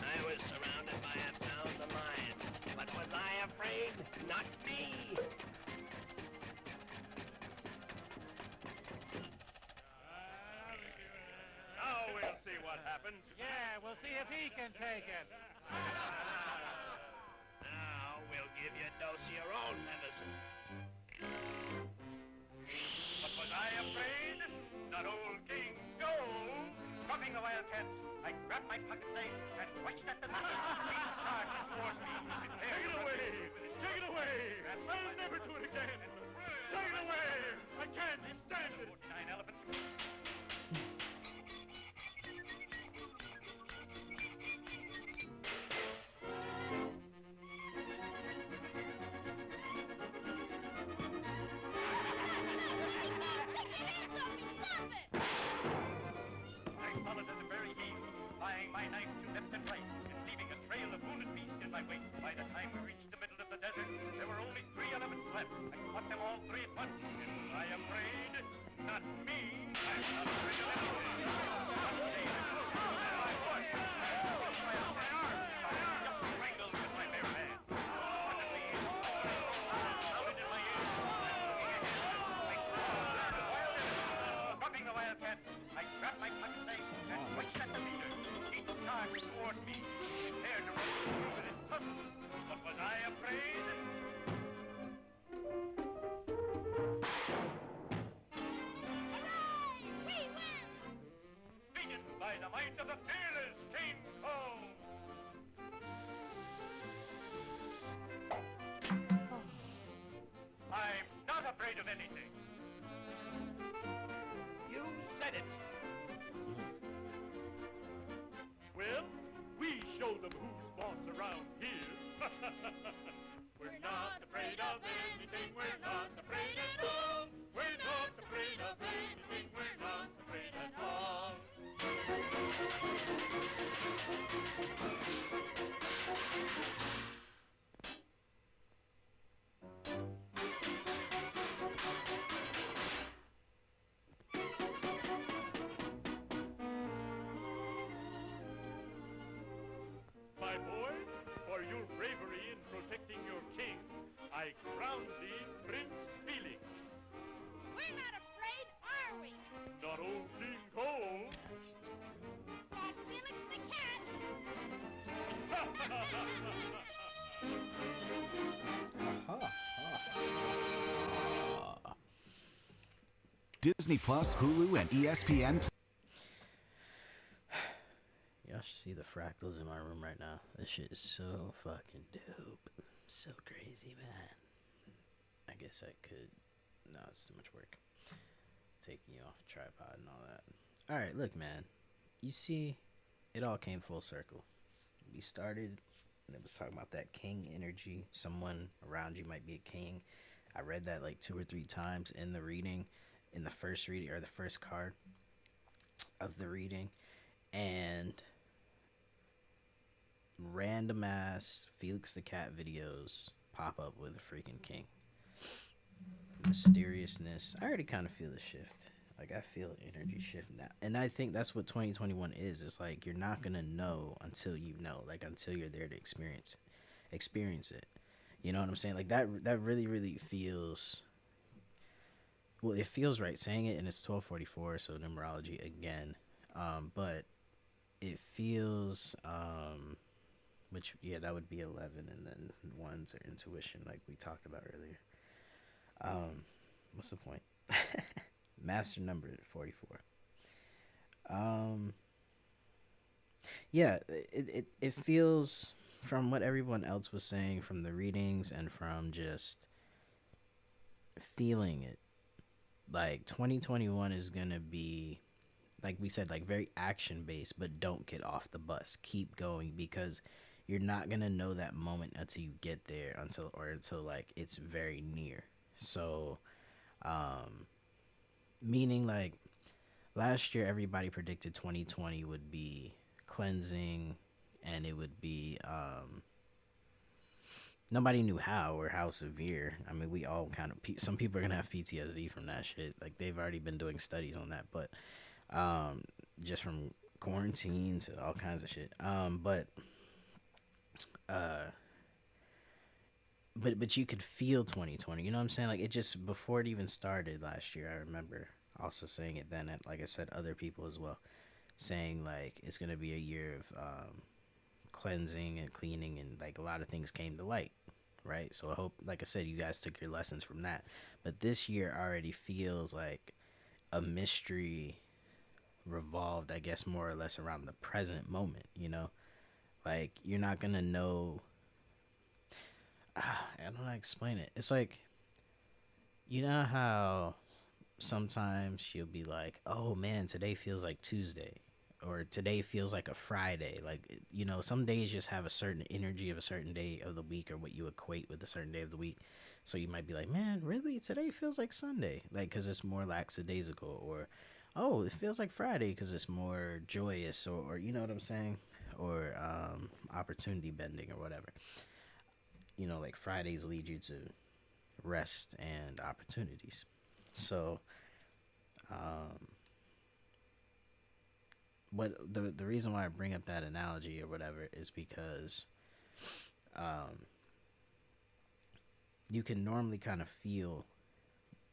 I was surrounded by 1,000 lions, but was I afraid? Not me. Now we'll see what happens. Yeah, we'll see if he can take it. Now we'll give you a dose of your own medicine. But was I afraid? Not old King Gold. Dropping the wildcat, I grabbed my pocket knife and switched at the knife. He charged towards me. Take it away! Take it away! I'll never do it again! Take it away! I can't stand it! 49 elephant. I followed at the very heels, plying my knife to left and right, and leaving a trail of wounded beasts in my wake. By the time we reached the middle of the desert, there were only 3 elephants left. I caught them all 3 at once. Am I afraid? Not me. I'm not afraid of anything. Not me. My horse. My arms. Just strangled with my bare hand. Suddenly, sounded in my ears. I saw the wild elephant. Dropping the wildcat, I grabbed my pocket knife and switched at the leader. He charged toward me, prepared to run through with his tusks. But was I afraid? Beaten by the might of the fearless King Kong. I'm not afraid of anything. You said it. Well, we show them who's boss around here. We're not afraid of anything. We're not afraid at all. We're not afraid of anything. We're not afraid at all. My boy, for your bravery in protecting your king, I crown thee Prince Felix. We're not afraid, are we? Not old King Cole. Not Felix the cat. Disney Plus, Hulu, and ESPN. Y'all should see the fractals in my room right now. This shit is so fucking dope. So crazy, man. I guess I could. No, it's too much work. Taking you off the tripod and all that. Alright, look, man. You see, it all came full circle. We started, and it was talking about that king energy. Someone around you might be a king. I read that like 2 or 3 times in the reading. In the first reading, or the first card of the reading. And random ass Felix the Cat videos pop up with a freaking king. Mysteriousness. I already kind of feel the shift. Like, I feel energy shift now. And I think that's what 2021 is. It's like you're not going to know until you know. Like, until you're there to experience it. You know what I'm saying? Like, that really, really feels... Well, it feels right saying it, and it's 12:44, so numerology again. But it feels, which, yeah, that would be 11, and then 1's are intuition, like we talked about earlier. What's the point? Master number 44. Yeah, it feels, from what everyone else was saying, from the readings and from just feeling it, like 2021 is gonna be, like we said, like very action based, but don't get off the bus. Keep going, because you're not gonna know that moment until you get there, until like it's very near. So, meaning like last year everybody predicted 2020 would be cleansing, and it would be nobody knew how or how severe. I mean, we all kind of, some people are gonna have PTSD from that shit. Like, they've already been doing studies on that, but just from quarantine to all kinds of shit. But you could feel 2020, you know what I'm saying? Like, it just, before it even started last year, I remember also saying it then, and like I said, other people as well, saying like it's gonna be a year of cleansing and cleaning, and like a lot of things came to light, right? So I hope, like I said, you guys took your lessons from that. But this year already feels like a mystery revolved, I guess, more or less around the present moment, you know? Like, you're not gonna know, I don't know how to explain it. It's like, you know how sometimes you'll be like, oh man, today feels like Tuesday, or today feels like a Friday. Like, you know, some days just have a certain energy of a certain day of the week, or what you equate with a certain day of the week. So you might be like, man, really, today feels like Sunday, like, because it's more lackadaisical. Or, oh, it feels like Friday because it's more joyous, or you know what I'm saying, or opportunity bending or whatever. You know, like Fridays lead you to rest and opportunities. So what the reason why I bring up that analogy or whatever is because you can normally kind of feel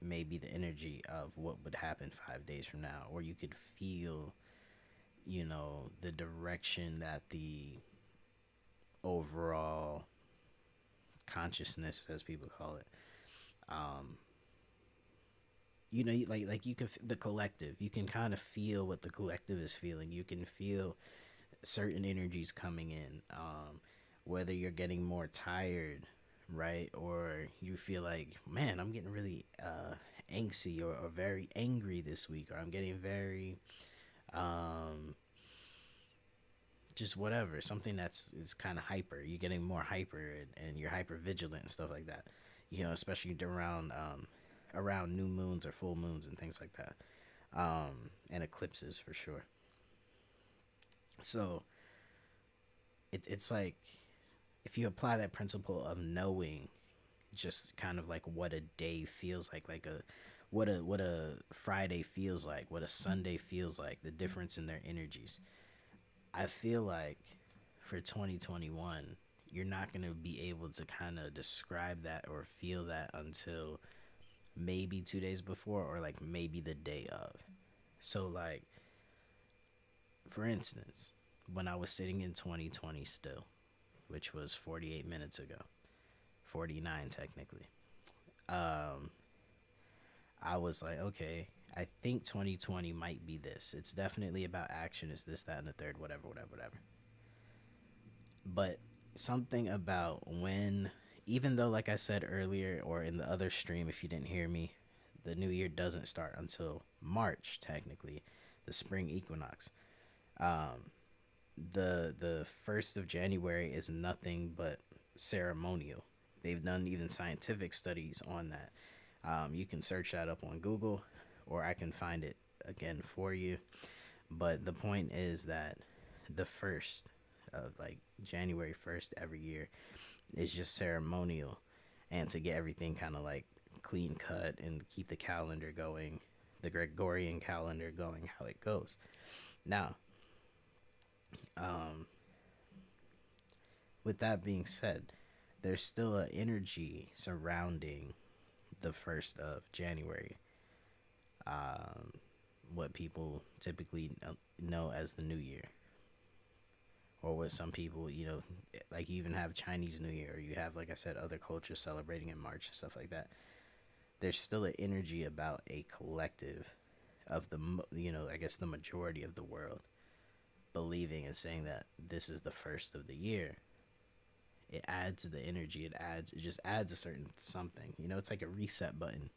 maybe the energy of what would happen 5 days from now, or you could feel, you know, the direction that the overall consciousness, as people call it, you know, like you can, the collective, you can kind of feel what the collective is feeling. You can feel certain energies coming in, whether you're getting more tired, right, or you feel like, man, I'm getting really angsty or very angry this week, or I'm getting very just whatever, something that's kind of hyper. You're getting more hyper, and you're hyper vigilant and stuff like that, you know, especially around new moons or full moons and things like that, and eclipses for sure. So it's like, if you apply that principle of knowing just kind of like what a day feels like what a Friday feels like, what a Sunday feels like, the difference in their energies, I feel like for 2021, you're not going to be able to kind of describe that or feel that until maybe 2 days before, or like maybe the day of. So like, for instance, when I was sitting in 2020 still, which was 48 minutes ago, 49 technically, I was like, okay, I think 2020 might be this. It's definitely about action. It's this, that, and the third, whatever. But something about when, even though, like I said earlier, or in the other stream, if you didn't hear me, the new year doesn't start until March, technically, the spring equinox. The 1st of January is nothing but ceremonial. They've done even scientific studies on that. You can search that up on Google, or I can find it again for you. But the point is that the 1st of, like, January 1st every year is just ceremonial, and to get everything kind of like clean cut and keep the calendar going, the Gregorian calendar going how it goes. Now, with that being said, there's still an energy surrounding the 1st of January, what people typically know as the New Year, or what some people, you know, like, you even have Chinese New Year, or you have, like I said, other cultures celebrating in March and stuff like that. there's still an energy about a collective of I guess the majority of the world believing and saying that this is the first of the year. It adds the energy. It just adds a certain something. It's like a reset button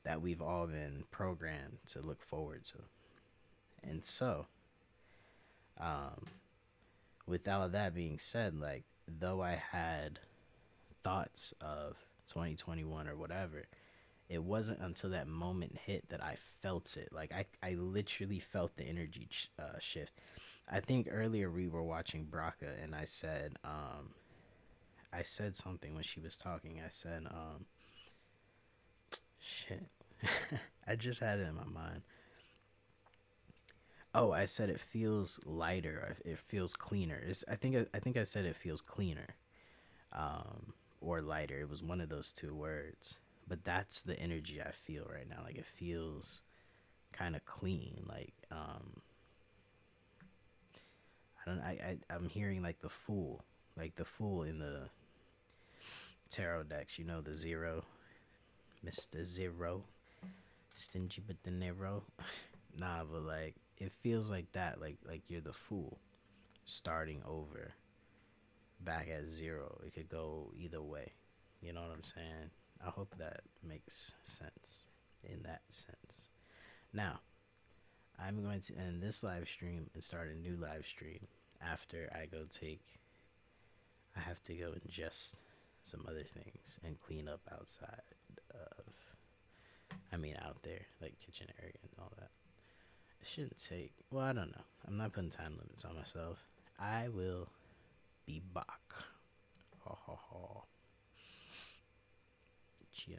that we've all been programmed to look forward to. And so, with all of that being said, like, though I had thoughts of 2021 or whatever, it wasn't until that moment hit that I felt it. Like, I literally felt the energy shift. I think earlier we were watching Braca, and I said something when she was talking. I said, shit. I just had it in my mind. Oh, I said it feels lighter. It feels cleaner. I think I said it feels cleaner, or lighter. It was one of those two words. But that's the energy I feel right now. Like, it feels kind of clean. Like, I'm hearing like the Fool in the tarot decks. The Zero, Mr. Zero, stingy but the Nero. Nah, but like, it feels like that. Like you're the Fool, starting over, back at zero. It could go either way. You know what I'm saying? I hope that makes sense in that sense. Now, I'm going to end this live stream and start a new live stream after I have to go ingest some other things and clean up outside out there, like kitchen area and all that. It shouldn't take, well, I don't know. I'm not putting time limits on myself. I will be back. Ha ha ha. Yeah.